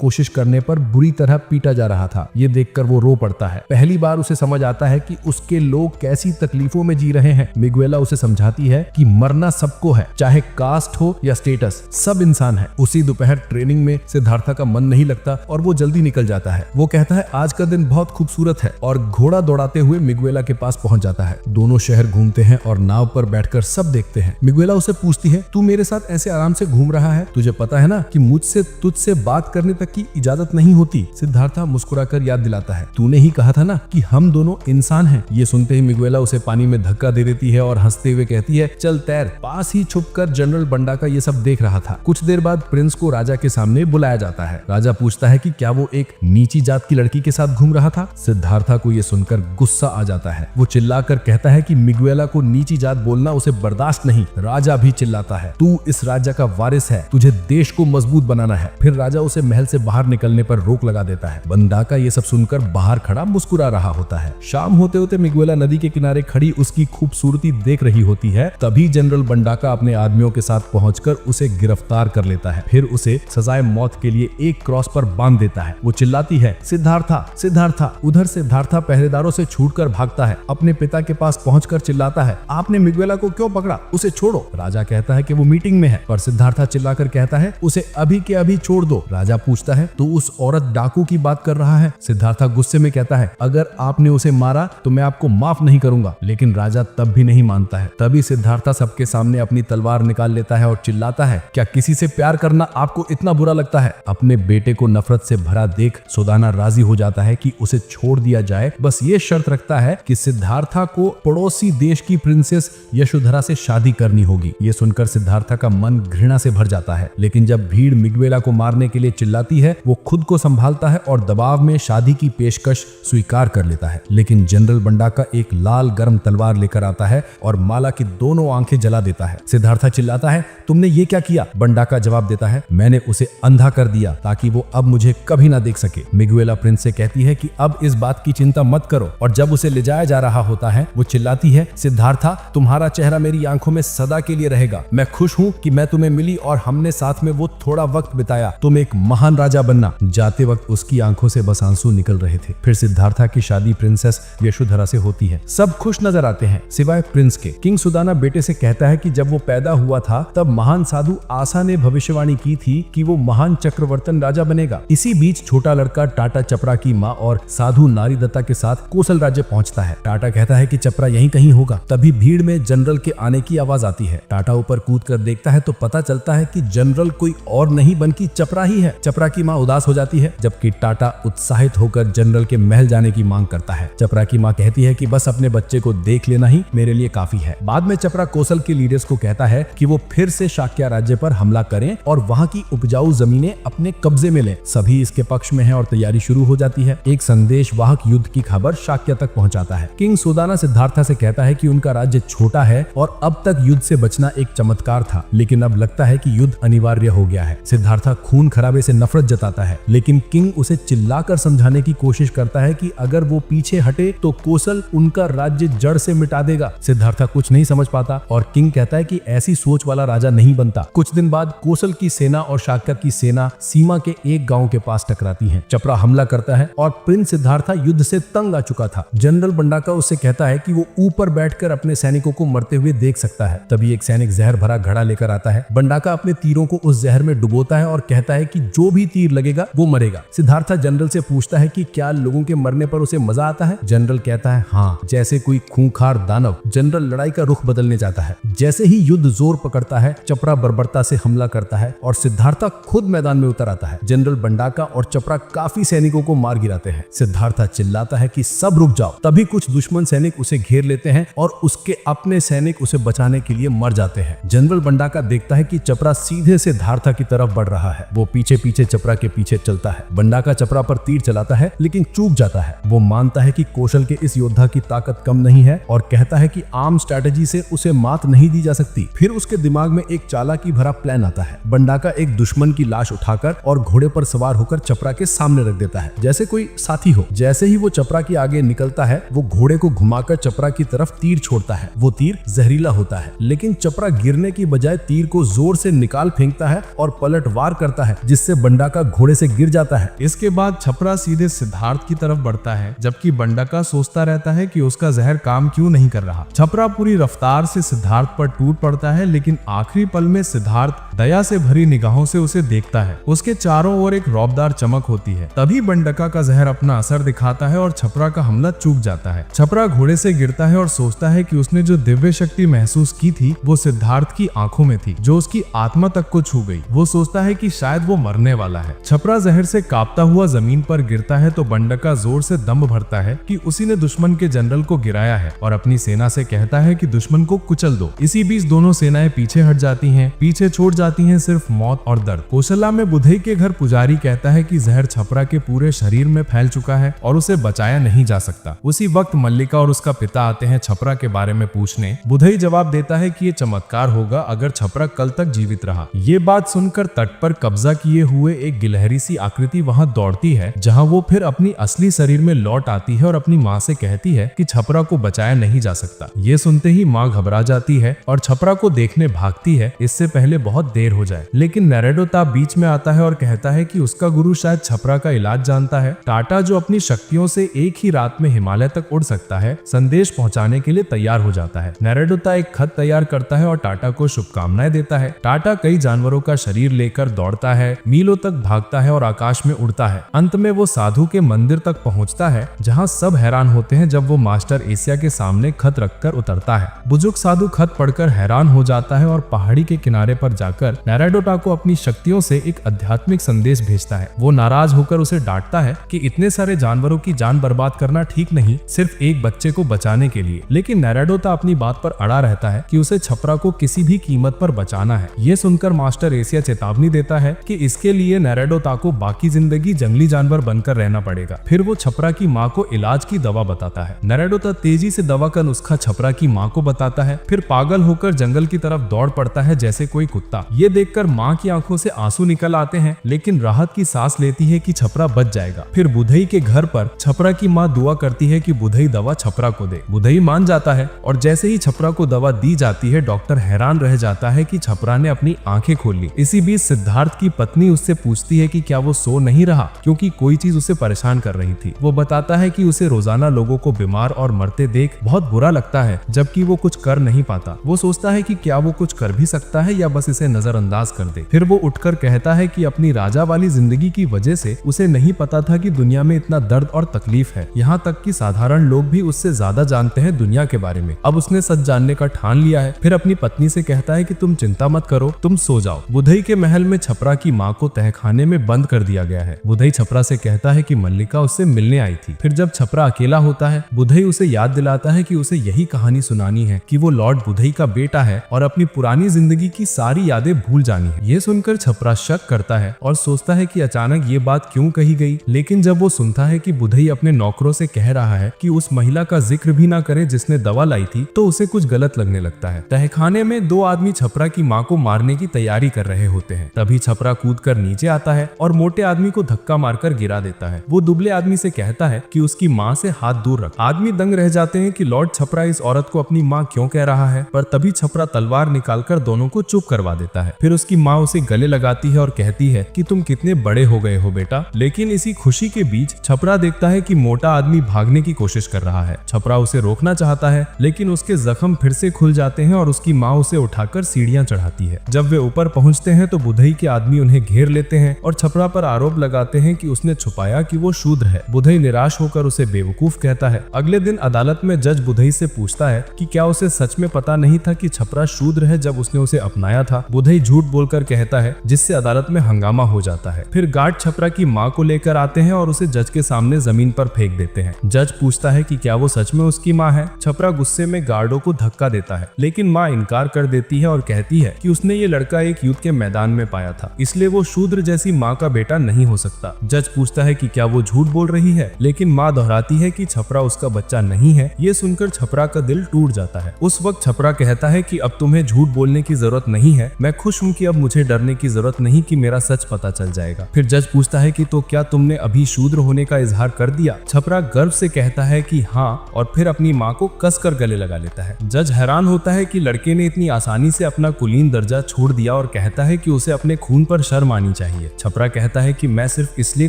Speaker 2: कोशिश करने पर बुरी तरह पीटा जा रहा था। ये देखकर वो रो पड़ता है। पहली बार उसे समझ आता है कि उसके लोग कैसी तकलीफों में जी रहे हैं। मिगुएला उसे समझाती है कि मरना सबको है, चाहे कास्ट हो या स्टेटस, सब इंसान है। उसी दोपहर ट्रेनिंग में सिद्धार्था का मन नहीं लगता और वो जल्दी निकल जाता है। वो कहता है आज का दिन बहुत खूबसूरत है और घोड़ा दौड़ाते हुए मिगुएला के पास पहुंच जाता है। दोनों शहर घूमते हैं और नाव पर बैठकर सब देखते हैं। मिगुएला उसे पूछती है, तू मेरे साथ ऐसे आराम से घूम रहा है, तुझे पता है ना कि मुझसे तुझसे बात करने तक की इजाजत नहीं होती। सिद्धार्था मुस्कुराकर याद दिलाता है, तूने ही कहा था ना कि हम दोनों इंसान हैं। ये सुनते ही मिगुएला उसे पानी में धक्का दे देती है और हंसते हुए कहती है, चल तैर। पास ही छुपकर जनरल बंडाका ये सब देख रहा था। कुछ देर बाद प्रिंस को राजा के सामने बुलाया जाता है। राजा पूछता है कि क्या वो एक नीची जात की लड़की के साथ घूम रहा था। सिद्धार्था को ये सुनकर गुस्सा आ जाता है। वो चिल्लाकर कहता है कि मिगुएला को नीची जात बोलना उसे बर्दाश्त नहीं। राजा भी चिल्लाता है, तू इस राजा का वारिस है, तुझे देश को मजबूत बनाना है। फिर राजा उसे महल से बाहर निकलने पर रोक लगा देता है। बंडाका ये सब सुनकर बाहर खड़ा मुस्कुरा रहा होता है। शाम होते होते मिगुएला नदी के किनारे खड़ी उसकी खूबसूरती देख रही होती है। तभी जनरल बंडाका अपने आदमियों के साथ पहुंचकर उसे गिरफ्तार कर लेता है। फिर उसे सजाए मौत के लिए एक क्रॉस पर बांध देता है। वो चिल्लाती है, सिद्धार्था सिद्धार्था। उधर सिद्धार्था पहरेदारों से छूटकर भागता है। अपने पिता के पास पहुंचकर चिल्लाता है, आपने मिगुएला को क्यों पकड़ा? उसे छोड़ो। राजा कहता है कि वो मीटिंग में है, पर सिद्धार्था चिल्लाकर कहता है, उसे अभी के अभी छोड़ दो। राजा पूछता है, तू उस औरत डाकू की बात कर रहा है? सिद्धार्था गुस्से में कहता है, अगर आपने उसे मारा तो मैं आपको माफ नहीं करूंगा। लेकिन राजा तब भी नहीं मानता है। तभी सिद्धार्था सबके सामने अपनी तलवार निकाल लेता है और चिल्लाता है, क्या किसी से प्यार करना आपको इतना बुरा लगता है? अपने बेटे को नफरत से भरा देख सुदाना राजी हो जाता है कि उसे छोड़ दिया जाए। बस ये शर्त रखता है कि सिद्धार्था को पड़ोसी देश की प्रिंसेस यशोधरा से शादी करनी होगी। ये सुनकर सिद्धार्था का मन घृणा से भर जाता है। लेकिन जब भीड़ मिगुएला को मारने के लिए चिल्लाती है, वो खुद को संभालता है और दबाव में शादी की पेशकश स्वीकार कर लेता है। लेकिन जनरल बंडाका एक लाल गर्म तलवार लेकर आता है और माला की दोनों आंखें जला देता है। सिद्धार्था चिल्लाता है, तुमने ये क्या किया? बंडाका जवाब देता है, मैंने उसे अंधा कर दिया ताकि वो अब मुझे कभी ना देख सके। मिगुएला प्रिंस से कहती है कि अब इस बात की चिंता मत करो। और जब उसे ले जाया जा रहा होता है, वो चिल्लाती है, सिद्धार्था तुम्हारा चेहरा मेरी आंखों में सदा के लिए रहेगा। मैं खुश हूँ कि मैं तुम्हें मिली और हमने साथ में वो थोड़ा वक्त बिताया। तुम एक महान राजा बनना। जाते वक्त उसकी आंखों से बस आंसू निकल रहे थे। फिर सिद्धार्था की शादी प्रिंसेस यशोधरा से होती है। सब खुश नजर आते हैं सिवाय प्रिंस के। किंग सुदाना बेटे से कहता है कि जब वो पैदा हुआ था तब महान साधु आसा ने भविष्यवाणी की थी कि वो महान चक्रवर्तन राजा बनेगा। इसी बीच छोटा लड़का टाटा चपरा की माँ और साधु नारीदत्ता के साथ कोसल राज्य पहुंचता है। टाटा कहता है कि चपरा यहीं कहीं होगा। तभी भीड़ में जनरल के आने की आवाज आती है। टाटा ऊपर कूद कर देखता है तो पता चलता है कि जनरल कोई और नहीं बल्कि चपरा ही है। चपरा की माँ उदास हो जाती है, जबकि टाटा उत्साहित होकर जनरल के महल जाने की मांग करता है। चपरा की माँ कहती है कि बस अपने बच्चे को देख लेना ही मेरे लिए काफी है। बाद में चपरा कोसल के लीडर्स को कहता है कि वो फिर से शाक्य राज्य पर हमला करें और वहां की उपजाऊ जमीनें अपने कब्जे में लें। सभी इसके पक्ष में हैं और तैयारी शुरू हो जाती है। एक संदेश वाहक युद्ध की खबर शाक्य तक पहुंचाता है। किंग सुदाना सिद्धार्था से कहता है कि उनका राज्य छोटा है और अब तक युद्ध से बचना एक चमत्कार था, लेकिन अब लगता है कि युद्ध अनिवार्य हो गया है। सिद्धार्था खून खराबे से नफरत जताता है, लेकिन किंग उसे चिल्लाकर समझाने की कोशिश करता है कि अगर वो पीछे हटे तो कोसल उनका राज्य जड़ से मिटा देगा। सिद्धार्था कुछ नहीं समझ पाता और किंग कहता है कि ऐसी सोच वाला राजा नहीं बनता। कुछ दिन बाद कोसल की सेना और शाक्य की सेना सीमा के एक गांव के पास टकराती है। चपरा हमला करता है और प्रिंस सिद्धार्था युद्ध से तंग आ चुका था। जनरल बंडाका उससे कहता है कि वो ऊपर बैठकर अपने सैनिकों को मरते हुए देख सकता है। तभी एक सैनिक जहर भरा घड़ा लेकर आता है। बंडाका अपने तीरों को उस जहर में डुबोता है और कहता है कि जो भी तीर लगेगा वो मरेगा। सिद्धार्था जनरल से पूछता है कि क्या लोगों के मरने पर उसे मजा आता है? जनरल कहता है, हाँ, जैसे कोई खूंखार दानव। जनरल लड़ाई का रुख बदलने जाता है। जैसे ही युद्ध जोर पकड़ता है, चपरा बर्बरता से हमला करता है और सिद्धार्था खुद मैदान में उतर आता है। जनरल बंडाका और चपरा काफी सैनिकों को मार गिराते हैं। सिद्धार्था चिल्लाता है कि सब रुक जाओ। तभी कुछ दुश्मन सैनिक उसे घेर लेते हैं और उसके अपने सैनिक उसे बचाने के लिए मर जाते हैं। जनरल बंडाका देखता है कि चपरा सीधे सिद्धार्था की तरफ बढ़ रहा रहा है। वो पीछे पीछे चपरा के पीछे चलता है। बंडाका चपरा पर तीर चलाता है लेकिन चूक जाता है। वो मानता है कि कौशल के इस योद्धा की ताकत कम नहीं है और कहता है कि आम स्ट्रैटेजी से उसे मात नहीं दी जा सकती। फिर उसके दिमाग में एक चालाकी भरा प्लान आता है। बंडाका एक दुश्मन की लाश उठाकर और घोड़े पर सवार होकर चपरा के सामने रख देता है जैसे कोई साथी हो। जैसे ही वो चपरा के आगे निकलता है वो घोड़े को घुमाकर चपरा की तरफ तीर छोड़ता है। वो तीर जहरीला होता है लेकिन चपरा गिरने की बजाय तीर को जोर से निकाल फेंकता है और पलटवार करता है जिससे बंडाका घोड़े से गिर जाता है।
Speaker 1: इसके बाद छपरा सीधे सिद्धार्थ की तरफ बढ़ता है जबकि बंडाका सोचता रहता है कि उसका जहर काम क्यों नहीं कर रहा। छपरा पूरी रफ्तार से सिद्धार्थ पर टूट पड़ता है लेकिन आखिरी पल में सिद्धार्थ दया से भरी निगाहों से उसे देखता है। उसके चारों ओर एक रौबदार चमक होती है। तभी बंडाका का जहर अपना असर दिखाता है और छपरा का हमला चूक जाता है। छपरा घोड़े से गिरता है और सोचता है कि उसने जो दिव्य शक्ति महसूस की थी वो सिद्धार्थ की आंखों में थी जो उसकी आत्मा तक को छू गई। वो सोचता है कि शायद वो मरने वाला है। छपरा जहर से कांपता हुआ जमीन पर गिरता है तो बंडाका जोर से दम भरता है कि उसी ने दुश्मन के जनरल को गिराया है और अपनी सेना से कहता है कि दुश्मन को कुचल दो। इसी बीच दोनों सेनाएं पीछे हट जाती हैं। पीछे छोड़ जाती हैं सिर्फ मौत और दर्द। कौशल्या में बुधई के घर पुजारी कहता है कि जहर छपरा के पूरे शरीर में फैल चुका है और उसे बचाया नहीं जा सकता। उसी वक्त मल्लिका और उसका पिता आते हैं छपरा के बारे में पूछने। बुधई जवाब देता है कि ये चमत्कार होगा अगर छपरा कल तक जीवित रहा। ये बात सुनकर तट पर कब्जा किए हुए एक गिलहरी सी आकृति वहां दौड़ती है जहां वो फिर अपनी असली शरीर में लौट आती है और अपनी माँ से कहती है कि छपरा को बचाया नहीं जा सकता। ये सुनते ही माँ घबरा जाती है और छपरा को देखने भागती है इससे पहले बहुत देर हो जाए। लेकिन नरेडोता बीच में आता है और कहता है कि उसका गुरु शायद छपरा का इलाज जानता है। टाटा जो अपनी शक्तियों से एक ही रात में हिमालय तक उड़ सकता है संदेश पहुंचाने के लिए तैयार हो जाता है। नरेडोता एक खत तैयार करता है और टाटा को शुभकामनाएं देता है। टाटा कई जानवरों का शरीर लेकर दौड़ता है, मीलों तक भागता है और आकाश में उड़ता है। अंत में वो साधु के मंदिर तक पहुंचता है जहां सब हैरान होते हैं जब वो मास्टर एशिया के सामने खत रखकर उतरता है। बुजुर्ग साधु खत पढ़कर हैरान हो जाता है और पहाड़ी के किनारे पर जाकर नरेडोटा को अपनी शक्तियों से एक आध्यात्मिक संदेश भेजता है। वो नाराज होकर उसे डांटता है कि इतने सारे जानवरों की जान बर्बाद करना ठीक नहीं, सिर्फ एक बच्चे को बचाने के लिए। लेकिन नरेडोता अपनी बात पर अड़ा रहता है कि उसे छपरा को किसी भी कीमत पर बचाना है। ये सुनकर मास्टर एशिया चेतावनी देता है कि इसके लिए नरेडोता को बाकी जिंदगी जंगली जानवर बनकर रहना पड़ेगा। फिर वो छपरा की माँ को इलाज की दवा बताता है। नरेडोता तेजी से दवा का नुस्खा छपरा की माँ को बताता है, फिर पागल होकर जंगल की तरफ दौड़ पड़ता है जैसे कोई कुत्ता। ये देखकर माँ की आंखों से आंसू निकल आते हैं लेकिन राहत की सांस लेती है कि छपरा बच जाएगा। फिर बुधई के घर पर छपरा की माँ दुआ करती है कि बुधई दवा छपरा को दे। बुधई मान जाता है और जैसे ही छपरा को दवा दी जाती है डॉक्टर हैरान रह जाता है कि छपरा ने अपनी आंखें खोल ली। इसी बीच सिद्धार्थ की पत्नी उससे पूछती है कि क्या वो सो नहीं रहा क्योंकि कोई चीज उसे परेशान कर रही थी। वो बताता है कि उसे रोजाना लोगों को बीमार और मरते देख बहुत बुरा लगता है जबकि वो कुछ कर नहीं पाता। वो सोचता है कि क्या वो कुछ कर भी सकता है या बस इसे नजरअंदाज कर दे। फिर वो उठकर कहता है कि अपनी राजा वाली जिंदगी की वजह से उसे नहीं पता था कि दुनिया में इतना दर्द और तकलीफ है। यहाँ तक कि साधारण लोग भी उससे ज्यादा जानते हैं दुनिया के बारे में। अब उसने सच जानने का ठान लिया है। फिर अपनी पत्नी से कहता है कि तुम चिंता मत करो, तुम सो जाओ। बुधई के महल में छपरा की माँ को तहखाने में बंद कर दिया गया है। बुधई छपरा से कहता है कि मल्लिका उससे मिलने आई थी। फिर जब छपरा अकेला होता है बुधई उसे याद दिलाता है कि उसे यही कहानी सुनानी है कि वो लॉर्ड बुधई का बेटा है और अपनी पुरानी जिंदगी की सारी यादें भूल जानी है। ये सुनकर छपरा शक करता है और सोचता है कि अचानक ये बात क्यों कही गई। लेकिन जब वो सुनता है कि बुधई अपने नौकरों से कह रहा है कि उस महिला का जिक्र भी ना करे जिसने दवा लाई थी तो उसे कुछ गलत लगने लगता है। तहखाने में दो आदमी छपरा की माँ को मारने की तैयारी कर रहे होते हैं। तभी छपरा कूदकर नीचे आता है और मोटे आदमी को धक्का मारकर गिरा देता है। वो दुबले आदमी से कहता है कि उसकी माँ से हाथ दूर रख। आदमी दंग रह जाते हैं कि लॉर्ड छपरा इस औरत को अपनी माँ क्यों कह रहा है, पर तभी छपरा तलवार निकालकर दोनों को चुप करवा देता है। फिर उसकी माँ उसे गले लगाती है और कहती है कि तुम कितने बड़े हो गए हो बेटा। लेकिन इसी खुशी के बीच छपरा देखता है कि मोटा आदमी भागने की कोशिश कर रहा है। छपरा उसे रोकना चाहता है लेकिन उसके जख्म फिर से खुल जाते हैं और उसकी माँ उसे उठाकर सीढ़ियां चढ़ाती है। जब वे ऊपर पहुंचते हैं तो बुधई के आदमी उन्हें घेर लेते हैं और छपरा पर आरोप लगाते हैं कि उसने छुपाया कि वो शूद्र है। बुधई निराश होकर उसे बेवकूफ कहता है। अगले दिन अदालत में जज बुधई से पूछता है कि क्या उसे सच में पता नहीं था कि छपरा शूद्र है जब उसने उसे अपनाया था। बुधई
Speaker 2: बुधई झूठ बोलकर कहता है, जिससे अदालत में हंगामा हो जाता है। फिर गार्ड छपरा की माँ को लेकर आते हैं और उसे जज के सामने जमीन पर फेंक देते हैं। जज पूछता है कि क्या वो सच में उसकी माँ है। छपरा गुस्से में गार्डों को धक्का देता है, लेकिन माँ इनकार कर देती है और कहती है कि उसने ये लड़का एक युद्ध के मैदान में पाया था, इसलिए वो शूद्र जैसी माँ का बेटा नहीं हो सकता। जज पूछता है कि क्या वो झूठ बोल रही है, लेकिन माँ दोहराती है कि छपरा उसका बच्चा नहीं है। ये सुनकर छपरा का दिल टूट जाता है। उस वक्त छपरा कहता है कि अब तुम्हें झूठ बोलने की जरूरत नहीं है, मैं खुश हूँ कि अब मुझे डरने की जरूरत नहीं कि मेरा सच पता चल जाएगा। फिर जज पूछता है कि तो क्या तुमने अभी शूद्र होने का इजहार कर दिया? छपरा गर्व से कहता है कि हाँ, और फिर अपनी माँ को कसकर गले लगा लेता है। जज हैरान होता है कि लड़के ने इतनी आसानी से अपना कुलीन दर्जा छोड़ दिया और कहता है कि उसे अपने खून पर शर्म आनी चाहिए। छपरा कहता है कि मैं सिर्फ इसलिए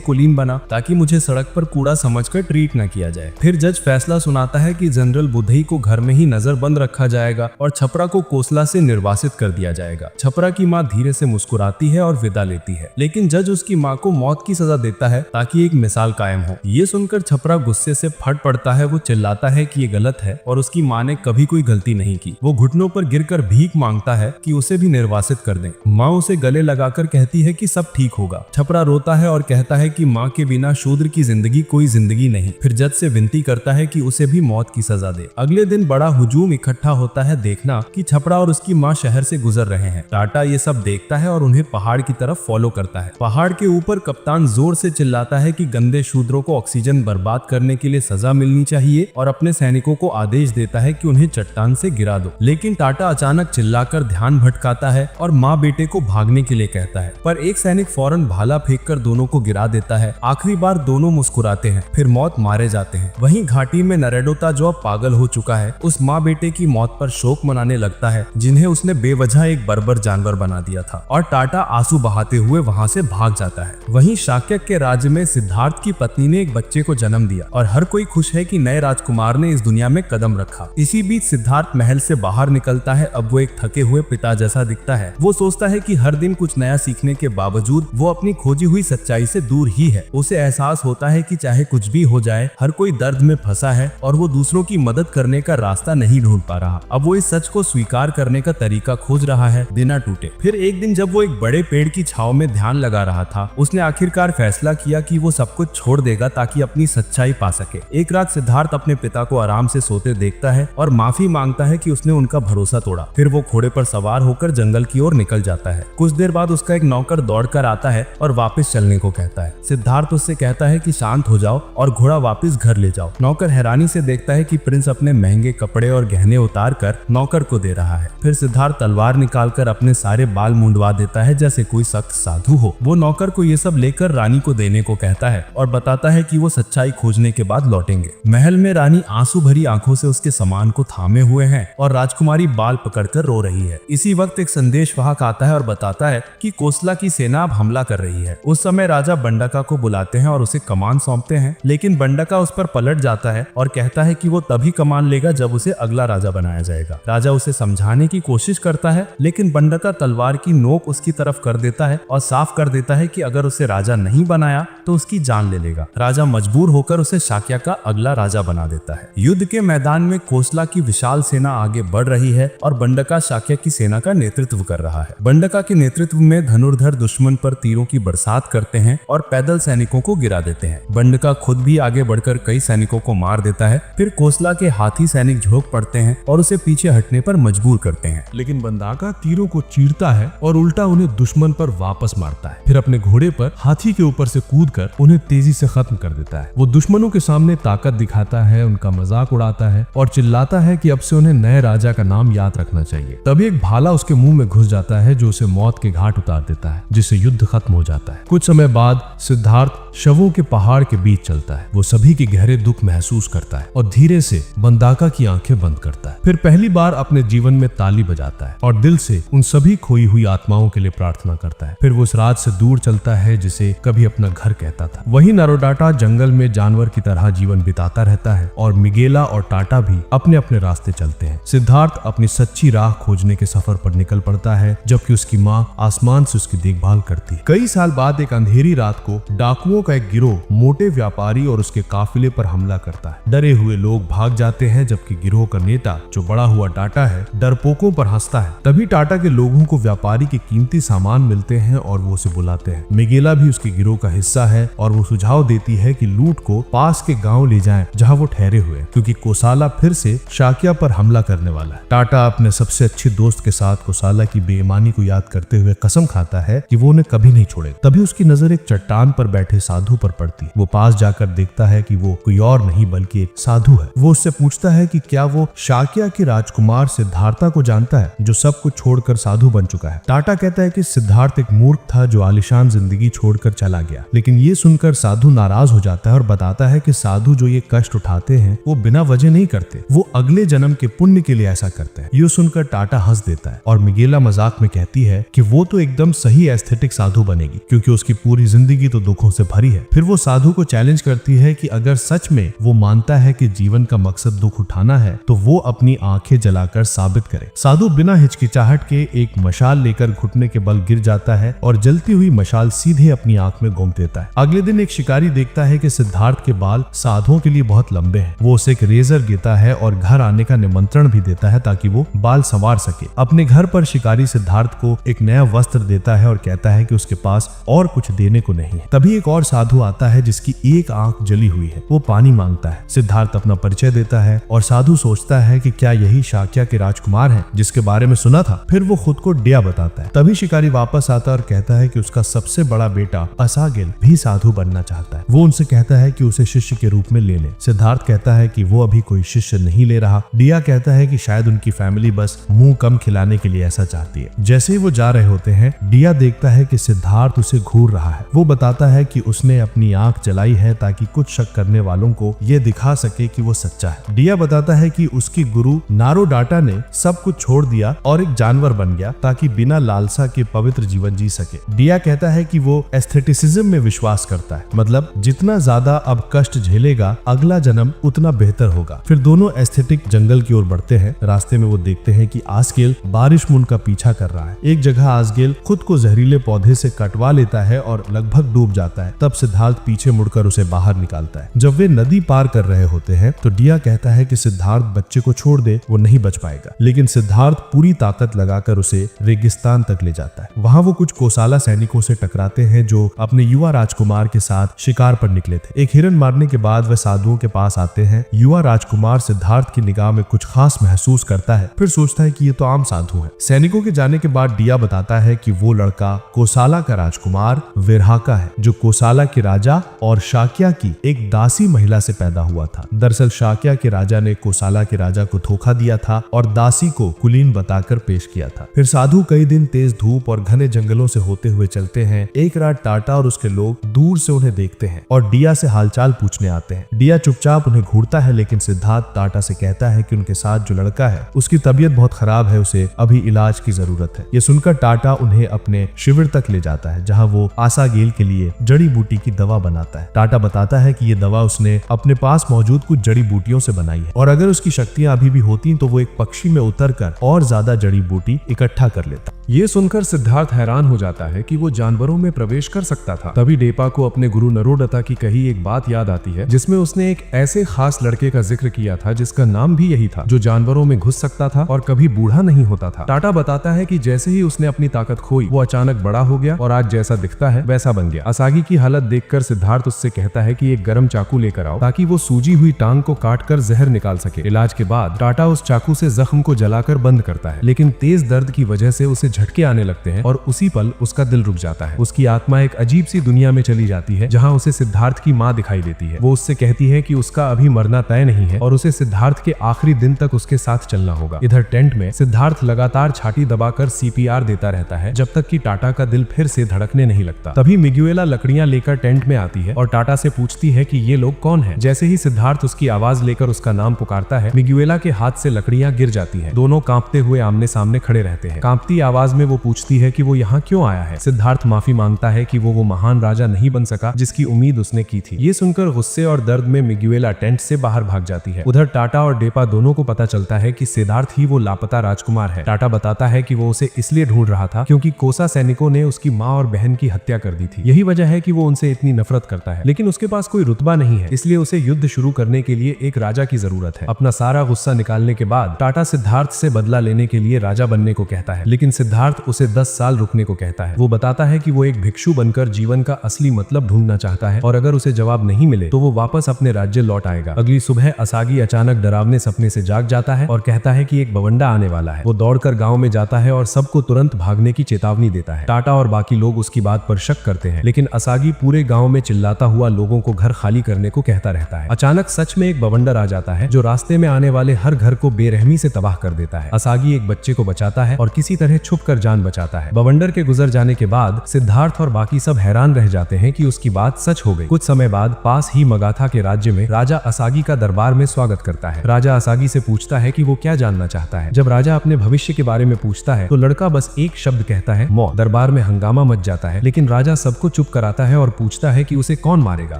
Speaker 2: कुलीन बना ताकि मुझे सड़क पर कूड़ा समझकर ट्रीट न किया जाए। फिर जज फैसला सुनाता है कि जनरल बुधई को घर में ही नजरबंद रखा जाएगा और छपरा को कोसला से निर्वासित कर दिया जाएगा। छपरा की माँ धीरे से मुस्कुराती है और विदा लेती है, लेकिन जज उसकी माँ को मौत की सजा देता है ताकि एक मिसाल कायम हो। ये सुनकर छपरा गुस्से से फट पड़ता है। वो चिल्लाता है कि ये गलत है और उसकी माँ ने कभी कोई गलती नहीं की। वो घुटनों पर गिरकर भीख मांगता है कि उसे भी निर्वासित कर दें। माँ उसे गले लगाकर कहती है कि सब ठीक होगा। छपरा रोता है और कहता है कि माँ के बिना शूद्र की जिंदगी कोई जिंदगी नहीं। फिर जज से विनती करता है कि उसे भी मौत की सजा दे। अगले दिन बड़ा हुजूम इकट्ठा होता है देखना कि छपरा और उसकी माँ शहर से गुजर रहे हैं। टाटा ये सब देखता है और उन्हें पहाड़ की तरफ फॉलो करता है। पहाड़ के ऊपर कप्तान जोर से चिल्लाता है कि गंदे शूद्रों को ऑक्सीजन बर्बाद करने के लिए सजा मिलनी चाहिए और अपने सैनिकों को आदेश देता है कि उन्हें चट्टान से गिरा दो। लेकिन टाटा अचानक चिल्लाकर ध्यान भटकाता है और माँ बेटे को भागने के लिए कहता है, पर एक सैनिक फौरन भाला फेंककर दोनों को गिरा देता है। आखिरी बार दोनों मुस्कुराते हैं, फिर मौत मारे जाते हैं। वहीं घाटी में नरेडोता जो अब पागल हो चुका है, उस माँ बेटे की मौत पर शोक मनाने लगता है जिन्हें उसने बेवजह एक बर्बर जानवर बना दिया था, और टाटा आंसू बहाते हुए वहाँ से भाग जाता है। वहीं शाक्य के राज्य में सिद्धार्थ की पत्नी ने एक बच्चे को जन्म दिया और हर कोई खुश है कि नए राजकुमार ने इस दुनिया में कदम रखा। इसी बीच सिद्धार्थ महल से बाहर निकलता है। अब वो एक थके हुए पिता जैसा दिखता है। वो सोचता है कि हर दिन कुछ नया सीखने के बावजूद वो अपनी खोजी हुई सच्चाई से दूर ही है। उसे एहसास होता है कि चाहे कुछ भी हो जाए, हर कोई दर्द में फंसा है और वो दूसरों की मदद करने का रास्ता नहीं ढूंढ पा रहा। अब वो इस सच को स्वीकार करने का तरीका खोज रहा है बिना टूटे। फिर एक दिन जब वो एक बड़े पेड़ की छाव में ध्यान लगा रहा था, उसने आखिरकार फैसला किया कि वो सब कुछ छोड़ देगा ताकि अपनी सच्चाई पा सके। एक रात सिद्धार्थ अपने पिता को आराम से सोते देखता है और माफी मांगता है कि उसने उनका भरोसा तोड़ा। फिर वो घोड़े पर सवार होकर जंगल की ओर निकल जाता है। कुछ देर बाद उसका एक नौकर दौड़कर आता है और वापस चलने को कहता है। सिद्धार्थ उससे कहता है कि शांत हो जाओ और घोड़ा वापस घर ले जाओ। नौकर हैरानी से देखता है कि प्रिंस अपने महंगे कपड़े और गहने उतार कर नौकर को दे रहा है। फिर सिद्धार्थ तलवार निकालकर अपने सारे बाल मुंडवा देता है जैसे कोई सख्त साधु हो। वो नौकर को ये सब लेकर रानी को देने को कहता है और बताता है कि वो सच्चाई खोजने के बाद लौटेंगे। महल में रानी आंसू भरी आंखों से उसके सामान को थामे हुए हैं और राजकुमारी बाल पकड़कर रो रही है। इसी वक्त एक संदेश वाहक आता है और बताता है कि कोसला की सेना अब हमला कर रही है। उस समय राजा बंडका को बुलाते हैं और उसे कमान सौंपते हैं, लेकिन बंडका उस पर पलट जाता है और कहता है कि वो तभी कमान लेगा जब उसे अगला राजा बनाया जाएगा। राजा उसे समझाने की कोशिश करता है, लेकिन बंडका तलवार की नोक उसकी तरफ कर देता है और साफ कर देता है कि अगर उसे राजा नहीं बनाया तो उसकी जान ले लेगा। राजा मजबूर होकर उसे शाक्य का अगला राजा बना देता है। युद्ध के मैदान में कोसला की विशाल सेना आगे बढ़ रही है और बंडका शाक्य की सेना का नेतृत्व कर रहा है। बंडका के नेतृत्व में धनुर्धर दुश्मन पर तीरों की बरसात करते हैं और पैदल सैनिकों को गिरा देते हैं। बंडका खुद भी आगे बढ़कर कई सैनिकों को मार देता है। फिर कोसला के हाथी सैनिक झोंक पड़ते हैं और उसे पीछे हटने पर मजबूर करते हैं,
Speaker 1: लेकिन बंडका तीरों को चीरता है और उल्टा उन्हें दुश्मन पर वापस मारता है। फिर अपने घोड़े पर हाथी के ऊपर से कूदकर उन्हें तेजी से खत्म कर देता है। वो दुश्मनों के सामने ताकत दिखाता है, उनका मजाक उड़ाता है और चिल्लाता है कि अब से उन्हें नए राजा का नाम याद रखना चाहिए। तभी एक भाला उसके मुंह में घुस जाता है जो उसे मौत के घाट उतार देता है, जिससे युद्ध खत्म हो जाता है। कुछ समय बाद सिद्धार्थ शवों के पहाड़ के बीच चलता है। वो सभी के गहरे दुख महसूस करता है और धीरे से बंडका की आंखें बंद करता है। फिर पहली बार अपने जीवन में ताली बजाता है और दिल से उन सभी खोई हुई आत्माओं के लिए प्रार्थना करता है। फिर वो उस राज से दूर चलता है जिसे कभी अपना घर कहता था। वहीं नारोडाटा जंगल में जानवर की तरह जीवन बिताता रहता है और मिगेला और टाटा भी अपने अपने रास्ते चलते हैं। सिद्धार्थ अपनी सच्ची राह खोजने के सफर पर निकल पड़ता है, जबकि उसकी माँ आसमान से उसकी देखभाल करती है। कई साल बाद एक अंधेरी रात को डाकुओं
Speaker 2: जंगलों का एक गिरोह मोटे व्यापारी और उसके काफिले पर हमला करता है। डरे हुए लोग भाग जाते हैं, जबकि गिरोह का नेता जो बड़ा हुआ टाटा है डरपोकों पर हंसता है। तभी टाटा के लोगों को व्यापारी के कीमती सामान मिलते हैं और वो उसे बुलाते हैं। मिगेला भी उसके गिरोह का हिस्सा है और वो सुझाव देती है कि लूट को पास के गांव ले जाएं जहां वो ठहरे हुए, क्योंकि कोसाला फिर से शाक्या पर हमला करने वाला है। टाटा अपने सबसे अच्छे दोस्त के साथ कोसाला की बेईमानी को याद करते हुए कसम खाता है कि वो उन्हें कभी नहीं छोड़ेगा। तभी उसकी नजर एक चट्टान पर बैठे साधु पर पड़ती है। वो पास जाकर देखता है कि वो कोई और नहीं बल्कि एक साधु है। वो उससे पूछता है कि क्या वो शाक्या के राजकुमार सिद्धार्था को जानता है, जो सब कुछ छोड़कर साधु बन चुका है। टाटा कहता है कि सिद्धार्थ एक मूर्ख था जो आलिशान जिंदगी छोड़कर चला गया, लेकिन ये सुनकर साधु नाराज हो जाता है और बताता है कि साधु जो ये कष्ट उठाते हैं वो बिना वजह नहीं करते, वो अगले जन्म के पुण्य के लिए ऐसा करते हैं। ये सुनकर टाटा हंस देता है और मिगेला मजाक में कहती है कि वो तो एकदम सही एस्थेटिक साधु बनेगी, क्योंकि उसकी पूरी जिंदगी तो दुखों से भरी है। फिर वो साधु को चैलेंज करती है कि अगर सच में वो मानता है कि जीवन का मकसद दुख उठाना है तो वो अपनी आंखें जलाकर साबित करे। साधु बिना हिचकिचाहट के एक मशाल लेकर घुटने के बल गिर जाता है और जलती हुई मशाल सीधे अपनी आंख में घूम देता है। अगले दिन एक शिकारी देखता है कि सिद्धार्थ के बाल साधुओं के लिए बहुत लंबे हैं। वो उसे एक रेजर देता है और घर आने का निमंत्रण भी देता है ताकि वो बाल संवार सके। अपने घर पर शिकारी सिद्धार्थ को एक नया वस्त्र देता है और कहता है कि उसके पास और कुछ देने को नहीं है। तभी एक और साधु आता है जिसकी एक आंख जली हुई है। वो पानी मांगता है। सिद्धार्थ अपना परिचय देता है और साधु सोचता है कि क्या यही शाक्या के राजकुमार हैं जिसके बारे में सुना था। फिर वो खुद को डिया बताता है। तभी शिकारी वापस आता है और कहता है कि उसका सबसे बड़ा बेटा असागिल भी साधु बनना चाहता है। वो उनसे कहता है कि उसे शिष्य के रूप में ले ले। सिद्धार्थ कहता है कि वो अभी कोई शिष्य नहीं ले रहा। डिया कहता है कि शायद उनकी फैमिली बस मुंह कम खिलाने के लिए ऐसा चाहती है। जैसे ही वो जा रहे होते हैं, डिया देखता है कि सिद्धार्थ उसे घूर रहा है। वो बताता है कि उसने अपनी आंख जलाई है ताकि कुछ शक करने वालों को ये दिखा सके कि वो सच्चा है। डिया बताता है कि उसकी गुरु नारो डाटा ने सब कुछ छोड़ दिया और एक जानवर बन गया ताकि बिना लालसा के पवित्र जीवन जी सके। डिया कहता है कि वो एस्थेटिसिज्म में विश्वास करता है, मतलब जितना ज्यादा अब कष्ट झेलेगा अगला जन्म उतना बेहतर होगा। फिर दोनों एस्थेटिक जंगल की ओर बढ़ते हैं। रास्ते में वो देखते हैं कि आसगेल बारिश मुन का पीछा कर रहा है। एक जगह आसगेल खुद को जहरीले पौधे से कटवा लेता है और लगभग डूब जाता है। तब सिद्धार्थ पीछे मुड़कर उसे बाहर निकालता है। जब वे नदी पार कर रहे होते हैं तो डिया कहता है कि सिद्धार्थ बच्चे को छोड़ दे, वो नहीं बच पाएगा। लेकिन सिद्धार्थ पूरी ताकत लगाकर उसे रेगिस्तान तक ले जाता है। वहां वो कुछ कोसाला सैनिकों से टकराते हैं जो अपने युवा राजकुमार के साथ शिकार पर निकले थे। एक हिरन मारने के बाद वे साधुओं के पास आते हैं। युवा राजकुमार सिद्धार्थ की निगाह में कुछ खास महसूस करता है, फिर सोचता है कि ये तो आम साधु है। सैनिकों के जाने के बाद डिया बताता है कि वो लड़का कोसाला का राजकुमार विरहाका है, जो कोसाला के राजा और शाक्या की एक दासी महिला से पैदा हुआ था। दरअसल शाक्या के राजा ने कोसाला के राजा को धोखा दिया था और दासी को कुलीन बताकर पेश किया था। फिर साधु कई दिन तेज धूप और घने जंगलों से होते हुए चलते हैं। एक रात टाटा और उसके लोग दूर से उन्हें देखते हैं और डिया से हालचाल पूछने आते हैं। डिया चुपचाप उन्हें घूरता है, लेकिन सिद्धार्थ टाटा से कहता है कि उनके साथ जो लड़का है उसकी तबीयत बहुत खराब है, उसे अभी इलाज की जरूरत है। ये सुनकर टाटा उन्हें अपने शिविर तक ले जाता है जहाँ वो आसागेल के लिए जड़ी बूटी की दवा बनाता है। टाटा बताता है कि ये दवा उसने अपने पास मौजूद कुछ जड़ी बूटियों से बनाई है और अगर उसकी शक्तियां अभी भी होती तो वो एक पक्षी में उतरकर और ज्यादा जड़ी बूटी इकट्ठा कर लेता।
Speaker 1: ये सुनकर सिद्धार्थ हैरान हो जाता है कि वो जानवरों में प्रवेश कर सकता था। तभी डेपा को अपने गुरु नरोडता की कही एक बात याद आती है जिसमें उसने एक ऐसे खास लड़के का जिक्र किया था जिसका नाम भी यही था, जो जानवरों में घुस सकता था और कभी बूढ़ा नहीं होता था। टाटा बताता है कि जैसे ही उसने अपनी ताकत खोई वो अचानक बड़ा हो गया और आज जैसा दिखता है वैसा बन गया। असागी की हालत देखकर सिद्धार्थ उससे कहता है कि एक गर्म चाकू लेकर आओ ताकि वो सूजी हुई टांग को काटकर जहर निकाल सके। इलाज के बाद टाटा उस चाकू से जख्म को जलाकर बंद करता है, लेकिन तेज दर्द की वजह से उसे झटके आने लगते हैं और उसी पल उसका दिल रुक जाता है। उसकी आत्मा एक अजीब सी दुनिया में चली जाती है जहाँ उसे सिद्धार्थ की माँ दिखाई देती है। वो उससे कहती है कि उसका अभी मरना तय नहीं है और उसे सिद्धार्थ के आखिरी दिन तक उसके साथ चलना होगा। इधर टेंट में सिद्धार्थ लगातार छाती दबाकर CPR देता रहता है जब तक कि टाटा का दिल फिर से धड़कने नहीं लगता। तभी मिगुएला लकड़ियां लेकर टेंट में आती है और टाटा से पूछती है कि ये लोग कौन हैं। जैसे ही सिद्धार्थ उसकी आवाज लेकर उसका नाम पुकारता है, मिगुएला के हाथ से लकड़ियां गिर जाती हैं। दोनों कांपते हुए आमने सामने खड़े रहते हैं। कांपती आवाज
Speaker 2: आवाज में वो पूछती है कि वो यहाँ क्यों आया है। सिद्धार्थ माफी मांगता है कि वो महान राजा नहीं बन सका जिसकी उम्मीद उसने की थी। ये सुनकर गुस्से और दर्द में मिगुएला टेंट से बाहर भाग जाती है। उधर टाटा और डेपा दोनों को पता चलता है कि सिद्धार्थ ही वो लापता राजकुमार है। टाटा बताता है कि वो उसे इसलिए ढूंढ रहा था क्योंकि कोसा सैनिकों ने उसकी माँ और बहन की हत्या कर दी थी। यही वजह है कि वो उनसे इतनी नफरत करता है, लेकिन उसके पास कोई रुतबा नहीं है, इसलिए उसे युद्ध शुरू करने के लिए एक राजा की जरूरत है। अपना सारा गुस्सा निकालने के बाद टाटा सिद्धार्थ से बदला लेने के लिए राजा बनने को कहता है, लेकिन सिद्धार्थ उसे 10 साल रुकने को कहता है। वो बताता है कि वो एक भिक्षु बनकर जीवन का असली मतलब ढूंढना चाहता है और अगर उसे जवाब नहीं मिले तो वो वापस अपने राज्य लौट आएगा। अगली सुबह असागी अचानक डरावने सपने से जाग जाता है और कहता है कि एक बवंडा आने वाला है। वो दौड़कर गांव में जाता है और सबको तुरंत भागने की चेतावनी देता है। टाटा और बाकी लोग उसकी बात पर शक करते हैं, लेकिन असागी पूरे गांव में चिल्लाता हुआ लोगों को घर खाली करने को कहता रहता है। अचानक सच में एक बवंडर आ जाता है जो रास्ते में आने वाले हर घर को बेरहमी से तबाह कर देता है। असागी एक बच्चे को बचाता है और किसी तरह छुप कर जान बचाता है। बवंडर के गुजर जाने के बाद सिद्धार्थ और बाकी सब हैरान रह जाते हैं कि उसकी बात सच हो गई। कुछ समय बाद पास ही मगाथा के राज्य में राजा असागी का दरबार में स्वागत करता है। राजा असागी से पूछता है कि वो क्या जानना चाहता है। जब राजा अपने भविष्य के बारे में पूछता है तो लड़का बस एक शब्द कहता है, मौत। दरबार में हंगामा मच जाता है, लेकिन राजा सबको चुप कराता है और पूछता है कि उसे कौन मारेगा।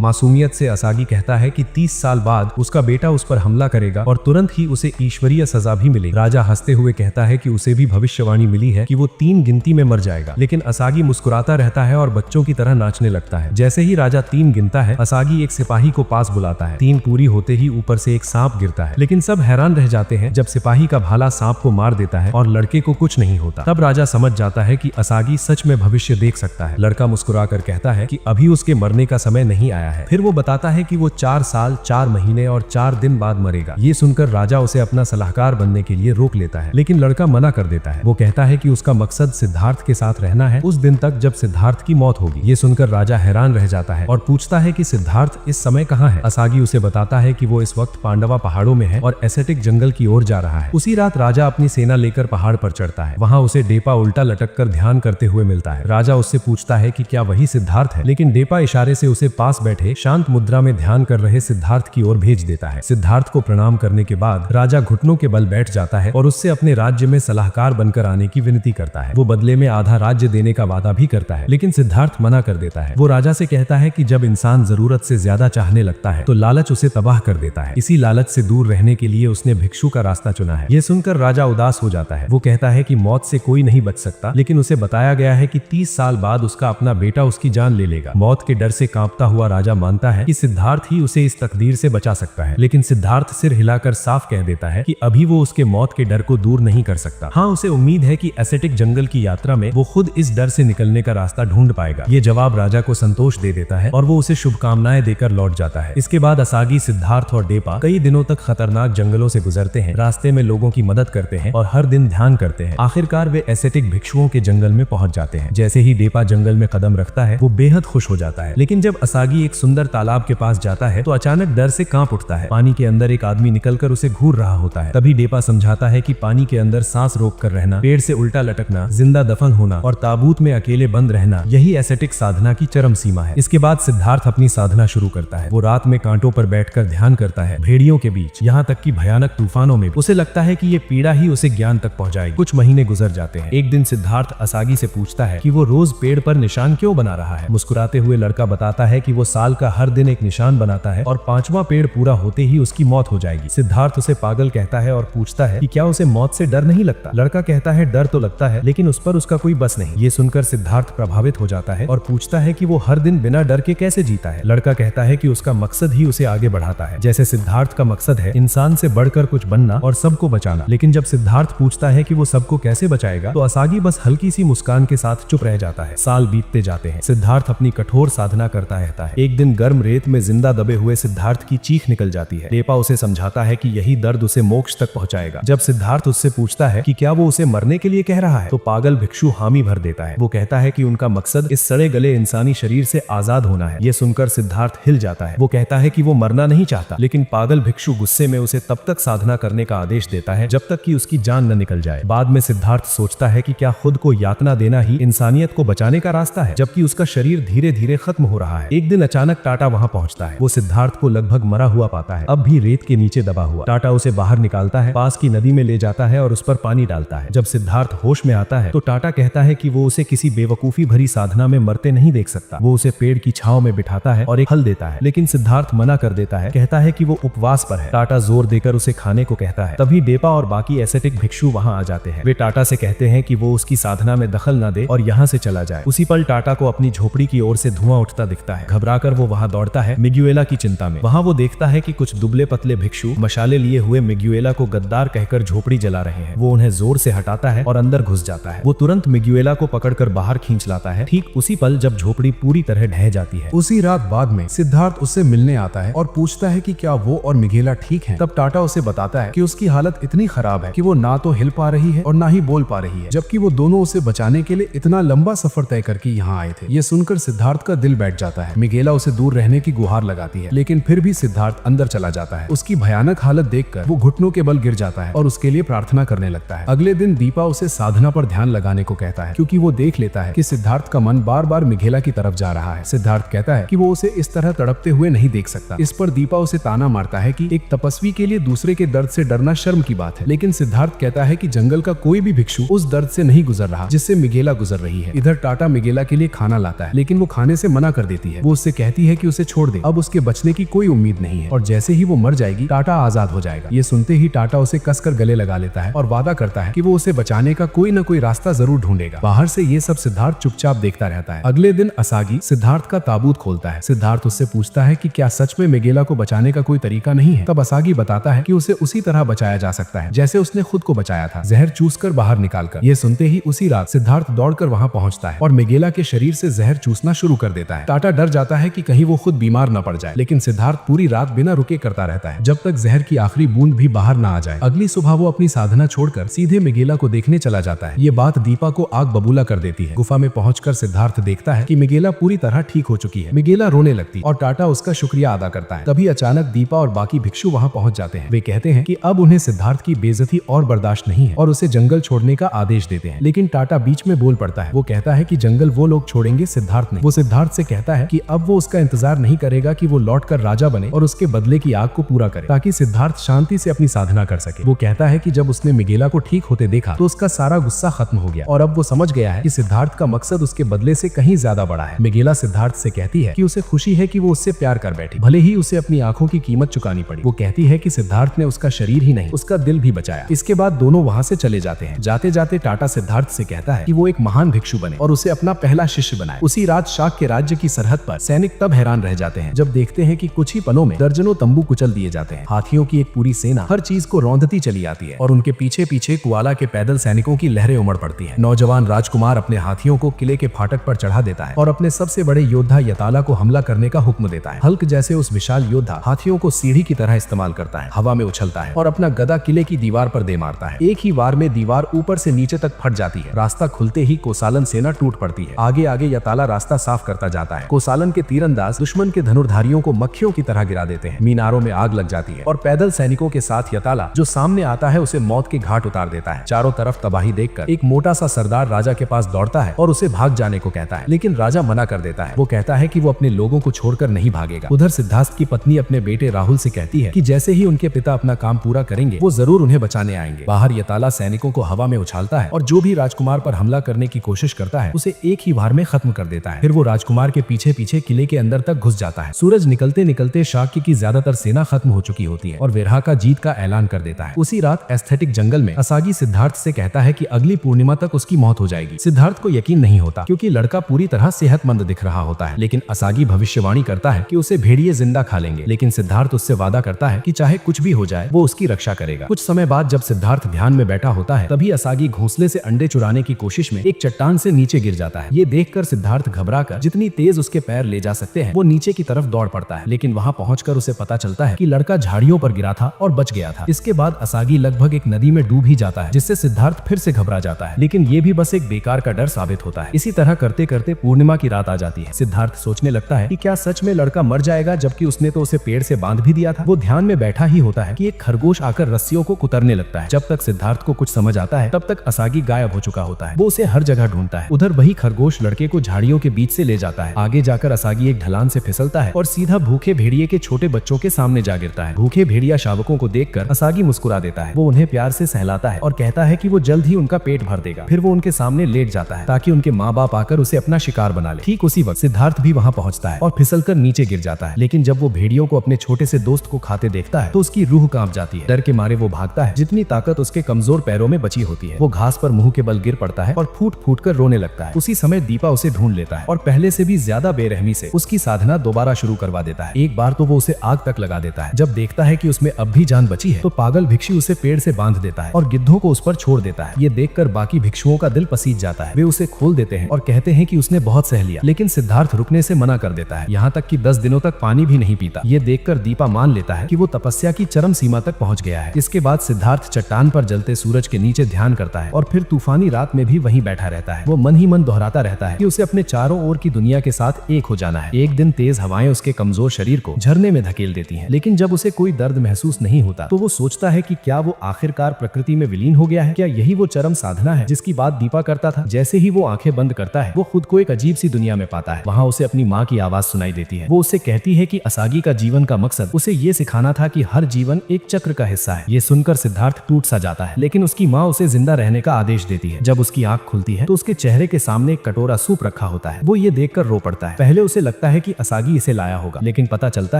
Speaker 2: मासूमियत से असागी कहता है कि 30 साल बाद उसका बेटा उस पर हमला करेगा और तुरंत ही उसे ईश्वरीय सजा भी मिलेगी। राजा हंसते हुए कहता है कि उसे भी भविष्यवाणी मिली है कि वो 3 गिनती में मर जाएगा, लेकिन असागी मुस्कुराता रहता है और बच्चों की तरह नाचने लगता है। जैसे ही राजा 3 गिनता है, असागी एक सिपाही को पास बुलाता है। 3 पूरी होते ही ऊपर से एक सांप गिरता है, लेकिन सब हैरान रह जाते हैं जब सिपाही का भाला सांप को मार देता है और लड़के को कुछ नहीं होता। तब राजा समझ जाता है कि असागी सच में भविष्य देख सकता है। लड़का मुस्कुराकर कहता है कि अभी उसके मरने का समय नहीं आया है। फिर वो बताता है कि वो 4 साल 4 महीने और 4 दिन बाद मरेगा। ये सुनकर राजा उसे अपना सलाहकार बनने के लिए रोक लेता है, लेकिन लड़का मना कर देता है। वो कहता है कि उसका मकसद सिद्धार्थ के साथ रहना है उस दिन तक जब सिद्धार्थ की मौत होगी। ये सुनकर राजा हैरान रह जाता है और पूछता है कि सिद्धार्थ इस समय कहाँ है। असागी उसे बताता है कि वो इस वक्त पांडवा पहाड़ों में है और एसेटिक जंगल की ओर जा रहा है। उसी रात राजा अपनी सेना लेकर पहाड़ पर चढ़ता है। वहाँ उसे डेपा उल्टा लटक कर ध्यान करते हुए मिलता है। राजा उससे पूछता है कि क्या वही सिद्धार्थ है, लेकिन डेपा इशारे से उसे पास बैठे शांत मुद्रा में ध्यान कर रहे सिद्धार्थ की ओर भेज देता है। सिद्धार्थ को प्रणाम करने के बाद राजा घुटनों के बल बैठ जाता है और उससे अपने राज्य में सलाहकार बनकर आने की विनती करता है। वो बदले में आधा राज्य देने का वादा भी करता है, लेकिन सिद्धार्थ मना कर देता है। वो राजा से कहता है कि जब इंसान जरूरत से ज्यादा चाहने लगता है तो लालच उसे तबाह कर देता है। इसी लालच से दूर रहने के लिए उसने भिक्षु का रास्ता चुना है। ये सुनकर राजा उदास हो जाता है। वो कहता है कि मौत से कोई नहीं बच सकता, लेकिन उसे बताया गया है कि 30 साल बाद उसका अपना बेटा उसकी जान ले लेगा। मौत के डर से कांपता हुआ राजा मानता है कि सिद्धार्थ ही उसे इस तकदीर से बचा सकता है, लेकिन सिद्धार्थ सिर हिलाकर साफ कह देता है कि अभी वो उसके मौत के डर को दूर नहीं कर सकता। हाँ, उसे उम्मीद है कि एसेटिक जंगल की यात्रा में वो खुद इस डर से निकलने का रास्ता ढूंढ पाएगा। ये जवाब राजा को संतोष दे देता है और वो उसे शुभकामनाएं देकर लौट जाता है। इसके बाद असागी, सिद्धार्थ और डेपा कई दिनों तक खतरनाक जंगलों से गुजरते हैं, रास्ते में लोगों की मदद करते हैं और हर दिन ध्यान करते हैं। आखिरकार वे एसेटिक भिक्षुओं के जंगल में पहुंच जाते हैं। जैसे ही डेपा जंगल में कदम रखता है वो बेहद खुश हो जाता है, लेकिन जब असागी एक सुंदर तालाब के पास जाता है तो अचानक डर से कांप उठता है। पानी के अंदर एक आदमी निकलकर उसे घूर रहा होता है। तभी डेपा समझाता है कि पानी के अंदर सांस रोक कर रहना, पेड़ से उल्टा लटकना, जिंदा दफन होना और ताबूत में अकेले बंद रहना, यही एसेटिक साधना की चरम सीमा है। इसके बाद सिद्धार्थ अपनी साधना शुरू करता है। वो रात में कांटों पर बैठकर ध्यान करता है, भेड़ियों के बीच, यहाँ तक कि भयानक तूफानों में। उसे लगता है कि ये पीड़ा ही उसे ज्ञान तक पहुंचाएगी। कुछ महीने गुजर जाते हैं। एक दिन सिद्धार्थ असागी से पूछता है कि वो रोज पेड़ पर निशान क्यों बना रहा है। मुस्कुराते हुए लड़का बताता है कि वो साल का हर दिन एक निशान बनाता है और 5वां पेड़ पूरा होते ही उसकी मौत हो जाएगी। सिद्धार्थ उसे पागल कहता है और पूछता है कि क्या उसे मौत से डर नहीं लगता। लड़का कहता है डर तो लगता है, लेकिन उस पर उसका कोई बस नहीं। ये सुनकर सिद्धार्थ प्रभावित हो जाता है और पूछता है कि वो हर दिन बिना डर के कैसे जीता है। लड़का कहता है कि उसका मकसद ही उसे आगे बढ़ाता है। जैसे सिद्धार्थ का मकसद है इंसान से बढ़कर कुछ बनना और सबको बचाना। लेकिन जब सिद्धार्थ पूछता है कि वो सबको कैसे बचाएगा तो असागी बस हल्की सी मुस्कान के साथ चुप रह जाता है। साल बीतते जाते हैं। सिद्धार्थ अपनी कठोर साधना करता रहता है। एक दिन गर्म रेत में जिंदा दबे हुए सिद्धार्थ की चीख निकल जाती है। डेपा उसे समझाता है कि यही दर्द उसे मोक्ष तक पहुंचाएगा। जब सिद्धार्थ उससे पूछता है कि क्या वो उसे मरने के लिए कह रहा है तो पागल भिक्षु हामी भर देता है। वो कहता है कि उनका मकसद इस सड़े गले इंसानी शरीर से आजाद होना है। ये सुनकर सिद्धार्थ हिल जाता है। वो कहता है कि वो मरना नहीं चाहता, लेकिन पागल भिक्षु गुस्से में उसे तब तक साधना करने का आदेश देता है जब तक कि उसकी जान न निकल जाए। बाद में सिद्धार्थ सोचता है कि क्या खुद को यातना देना ही इंसानियत को बचाने का रास्ता है, जबकि उसका शरीर धीरे धीरे खत्म हो रहा है। एक दिन अचानक टाटा वहां पहुंचता है। वो सिद्धार्थ को लगभग मरा हुआ पाता है, अब भी रेत के नीचे दबा हुआ। टाटा उसे बाहर निकालता है, पास की नदी में ले जाता है और उस पर पानी डालता है। जब सिद्धार्थ होश में आता है तो टाटा कहता है कि वो उसे किसी बेवकूफी भरी साधना में मरते नहीं देख सकता। वो उसे पेड़ की छांव में बिठाता है और एक फल देता है, लेकिन सिद्धार्थ मना कर देता है, कहता है कि वो उपवास पर है। टाटा जोर देकर उसे खाने को कहता है। तभी डेपा और बाकी एसेटिक भिक्षु वहां आ जाते हैं। वे टाटा से कहते हैं कि वो उसकी साधना में दखल न दे और यहाँ से चला जाए। उसी पल टाटा को अपनी झोपड़ी की ओर से धुआं उठता दिखता है। घबराकर वो वहां दौड़ता है मिग्यूएला की चिंता में। वहां वो देखता है कि कुछ दुबले पतले भिक्षु मशाले लिए हुए मिग्यूएला को गद्दार कहकर झोपड़ी जला रहे हैं। वो उन्हें जोर से हटाता है और अंदर घुस जाता है। वो तुरंत मिग्यूएला को पकड़कर बाहर खींच लाता है, ठीक उसी पल जब झोपड़ी पूरी तरह ढह जाती है।
Speaker 1: उसी रात बाद में सिद्धार्थ उससे मिलने आता है और पूछता है कि क्या वो और मिगेला ठीक हैं। तब टाटा उसे बताता है कि उसकी हालत इतनी खराब है कि वो ना तो हिल पा रही है और ना ही बोल पा रही है, जबकि वो दोनों उसे बचाने के लिए इतना लंबा सफर तय करके यहाँ आए थे। ये सुनकर सिद्धार्थ का दिल बैठ जाता है। मिगेला उसे दूर रहने की गुहार लगाती है, लेकिन फिर भी सिद्धार्थ अंदर चला जाता है। उसकी भयानक हालत देखकर वो घुटनों के बल गिर जाता है और उसके लिए प्रार्थना करने लगता है। अगले दिन दीपा उसे साधना पर ध्यान लगाने को कहता है, क्योंकि वो देख लेता है कि सिद्धार्थ का मन बार बार मिगेला की तरफ जा रहा है। सिद्धार्थ कहता है कि वो उसे इस तरह तड़पते हुए नहीं देख सकता। इस पर दीपा उसे ताना मारता है कि एक तपस्वी के लिए दूसरे के दर्द से डरना शर्म की बात है, लेकिन सिद्धार्थ कहता है कि जंगल का कोई भी भिक्षु उस दर्द से नहीं गुजर रहा जिससे मिगेला गुजर रही है। इधर टाटा मिगेला के लिए खाना लाता है, लेकिन वो खाने से मना कर देती है। वो उससे कहती है कि उसे छोड़ दे, अब उसके बचने की कोई उम्मीद नहीं है और जैसे ही वो मर जाएगी टाटा आजाद हो जाएगा। ये सुनते ही टाटा उसे कसकर गले लगा लेता है और वादा करता है कि वो उसे बचाने का कोई न कोई रास्ता जरूर ढूंढेगा। बाहर से ये सब सिद्धार्थ चुपचाप देखता रहता है। अगले दिन असागी सिद्धार्थ का ताबूत खोलता है। सिद्धार्थ उससे पूछता है कि क्या सच में मिगेला को बचाने का कोई तरीका नहीं है। तब असागी बताता है कि उसे उसी तरह बचाया जा सकता है जैसे उसने खुद को बचाया था, जहर चूसकर बाहर निकालकर। ये सुनते ही उसी रात सिद्धार्थ दौड़कर वहां पहुंचता है और मिगेला के शरीर से जहर चूसना शुरू कर देता है। टाटा डर जाता है कि कहीं वो खुद बीमार न पड़ जाए, लेकिन सिद्धार्थ पूरी रात बिना रुके करता रहता है जब तक जहर की आखिरी बूंद भी बाहर ना आ जाए। अगली सुबह वो अपनी साधना छोड़कर सीधे मिगेला को देखने चला जाता है। ये बात दीपा को आग बबूला कर देती है। गुफा में पहुंचकर सिद्धार्थ देखता है कि मिगेला पूरी तरह ठीक हो चुकी है। मिगेला रोने लगती और टाटा उसका शुक्रिया अदा करता है। तभी अचानक दीपा और बाकी भिक्षु वहां पहुंच जाते हैं। वे कहते हैं कि अब उन्हें सिद्धार्थ की बेइज्जती और बर्दाश्त नहीं है और उसे जंगल छोड़ने का आदेश देते हैं, लेकिन टाटा बीच में बोल पड़ता है। वो कहता है कि जंगल वो लोग छोड़ेंगे, सिद्धार्थ नहीं। वो सिद्धार्थ से कहता है कि अब वो उसका इंतजार नहीं करेगा कि वो लौटकर राजा बने और उसके बदले की आग को पूरा करे, ताकि सिद्धार्थ शांति से अपनी साधना कर सके। वो कहता है कि जब उसने मिगेला को ठीक होते देखा तो उसका सारा गुस्सा खत्म हो गया और अब वो समझ गया है कि सिद्धार्थ का मकसद उसके बदले से कहीं ज्यादा बड़ा है। मिगेला सिद्धार्थ से कहती है कि उसे खुशी है कि वो उससे प्यार कर बैठी, भले ही उसे अपनी आंखों की कीमत चुकानी पड़ी। वो कहती है कि सिद्धार्थ ने उसका शरीर ही नहीं, उसका दिल भी बचाया। इसके बाद दोनों वहां से चले जाते हैं। जाते जाते टाटा सिद्धार्थ से कहता है कि वो एक महान भिक्षु बने और उसे अपना पहला शिष्य बनाए। उसी रात शाक के राज्य की सरहद पर सैनिक तब हैरान रह जाते हैं जब देखते हैं कि कुछ ही पलों में दर्जनों तंबू कुचल दिए जाते हैं। हाथियों की एक पूरी सेना हर चीज को रौंदती चली आती है और उनके पीछे पीछे कुआला के पैदल सैनिकों की लहरें उमड़ पड़ती हैं। नौजवान राजकुमार अपने हाथियों को किले के फाटक पर चढ़ा देता है और अपने सबसे बड़े योद्धा यताला को हमला करने का हुक्म देता है। हल्क जैसे उस विशाल योद्धा हाथियों को सीढ़ी की तरह इस्तेमाल करता है, हवा में उछलता है और अपना गदा किले की दीवार पर दे मारता है। एक ही वार में दीवार ऊपर से नीचे तक फट जाती है। रास्ता खुलते ही कोसालन सेना टूट पड़ती है। आगे आगे यताला रास्ता साफ करता जाता है। कोसालन के तीरंदाज दुश्मन के धनुर्धारियों को मक्खियों की तरह गिरा देते हैं। मीनारों में आग लग जाती है और पैदल सैनिकों के साथ यताला जो सामने आता है उसे मौत के घाट उतार देता है। चारों तरफ तबाही देखकर एक मोटा सा सरदार राजा के पास दौड़ता है और उसे भाग जाने को कहता है, लेकिन राजा मना कर देता है। वो कहता है कि वो अपने लोगों को छोड़कर नहीं भागेगा। उधर सिद्धार्थ की पत्नी अपने बेटे राहुल से कहती है कि जैसे ही उनके पिता अपना काम पूरा करेंगे वो जरूर उन्हें बचाने आएंगे। बाहर यताला सैनिकों को हवा में उछालता है और जो भी राजकुमार पर हमला करने की कोशिश करता है उसे एक ही वार में खत्म कर देता है। फिर वो राजकुमार के पीछे पीछे किले के अंदर तक घुस जाता है। सूरज निकलते निकलते शाक्य की ज्यादातर सेना खत्म हो चुकी होती है और विरहा का जीत का ऐलान कर देता है। उसी रात एस्थेटिक जंगल में असागी सिद्धार्थ से कहता है कि अगली पूर्णिमा तक उसकी मौत हो जाएगी। सिद्धार्थ को यकीन नहीं होता क्योंकि लड़का पूरी तरह सेहतमंद दिख रहा होता है, लेकिन असागी भविष्यवाणी करता है कि उसे भेड़िए जिंदा खा लेंगे। लेकिन सिद्धार्थ उससे वादा करता है कि चाहे कुछ भी हो जाए वो उसकी रक्षा करेगा। कुछ समय बाद जब सिद्धार्थ ध्यान में बैठा होता है तभी असागी घोंसले से अंडे चुराने की कोशिश में एक चट्टान से नीचे गिर जाता है। ये देखकर सिद्धार्थ घबराकर जितनी तेज उसके पैर ले जा सकते हैं वो नीचे की तरफ दौड़ पड़ता है, लेकिन वहां पहुंचकर उसे पता चलता है कि लड़का झाड़ियों पर गिरा था और बच गया था। इसके बाद असागी लगभग एक नदी में डूब ही जाता है, जिससे सिद्धार्थ फिर से घबरा जाता है, लेकिन ये भी बस एक बेकार का डर साबित होता है। इसी तरह करते करते पूर्णिमा की रात आ जाती है। सिद्धार्थ सोचने लगता है कि क्या सच में लड़का मर जाएगा, जबकि उसने तो उसे पेड़ से बांध भी दिया था। वो ध्यान में बैठा ही होता है कि एक खरगोश आकर रस्सियों को कुतरने लगता है। जब तक सिद्धार्थ को कुछ समझ आता है तब तक असागी गायब हो चुका होता है। वो उसे हर जगह ढूंढता है। उधर वही खरगोश लड़के को झाड़ियों के बीच से ले जाता है। आगे जाकर असागी एक ढलान से फिसलता है और सीधा भूखे भेड़िए के छोटे बच्चों के सामने जा गिरता है। भूखे भेड़िया शावकों को देखकर असागी मुस्कुरा देता है। वो उन्हें प्यार से सहलाता है और कहता है कि वो जल्द ही
Speaker 2: उनका पेट भर देगा। फिर वो उनके सामने लेट जाता है ताकि उनके माँ बाप आकर उसे अपना शिकार बना ले। ठीक उसी वक्त सिद्धार्थ भी वहाँ पहुँचता है और फिसलकर नीचे गिर जाता है। लेकिन जब वो भेड़ियों को अपने छोटे से दोस्त को खाते देखता है तो उसकी रूह कांप जाती है। डर के मारे वो भागता है। जितनी ताकत उसके कमजोर पैरों में बची होती है, वो घास पर मुंह के बल गिर पड़ता है और फूट फूट कर रोने लगता है। उसी समय दीपा उसे ढूंढ लेता है और पहले से भी ज्यादा बेरहमी से उसकी साधना दोबारा शुरू करवा देता है। एक बार तो वो उसे आग तक लगा देता है। जब देखता है कि उसमें अब भी जान बची है तो पागल भिक्षु उसे पेड़ से बांध देता है और गिद्धों को उस पर छोड़ देता है। ये देखकर बाकी भिक्षुओं का दिल पसीज जाता है। वे उसे खोल देते हैं और कहते हैं कि उसने बहुत सह लिया, लेकिन सिद्धार्थ रुकने से मना कर देता है। यहाँ तक कि 10 दिनों तक पानी भी नहीं पीता। ये देखकर दीपा मान लेता है कि वो तपस्या की चरम सीमा तक पहुंच गया है। इसके बाद सिद्धार्थ चट्टान पर जलते सूरज के नीचे ध्यान करता है और फिर तूफानी रात में भी वहीं बैठा रहता है। वो मन ही मन दोहराता रहता है कि उसे अपने चारों ओर की दुनिया के साथ एक हो जाना है। एक दिन तेज हवाएं उसके कमजोर शरीर को झरने में धकेल देती हैं, लेकिन जब उसे कोई दर्द महसूस नहीं होता तो वो सोचता है कि क्या वो आखिरकार प्रकृति में विलीन हो गया है। क्या यही वो चरम साधना है जिसकी बात दीपा करता था। जैसे ही वो आंखें बंद करता है वो खुद को एक अजीब सी दुनिया में पाता है। वहाँ उसे अपनी माँ की आवाज सुनाई देती है। वो उसे कहती है कि असागी का जीवन का मकसद उसे ये सिखाना था कि हर जीवन एक चक्र का हिस्सा है। ये सुनकर सिद्धार्थ टूट सा जाता है, लेकिन उसकी माँ उसे जिंदा रहने का आदेश देती है। जब उसकी आंख खुलती है तो उसके चेहरे के सामने एक कटोरा सूप रखा होता है। वो ये देखकर रो पड़ता है। पहले उसे लगता है कि असागी इसे लाया होगा, लेकिन पता चलता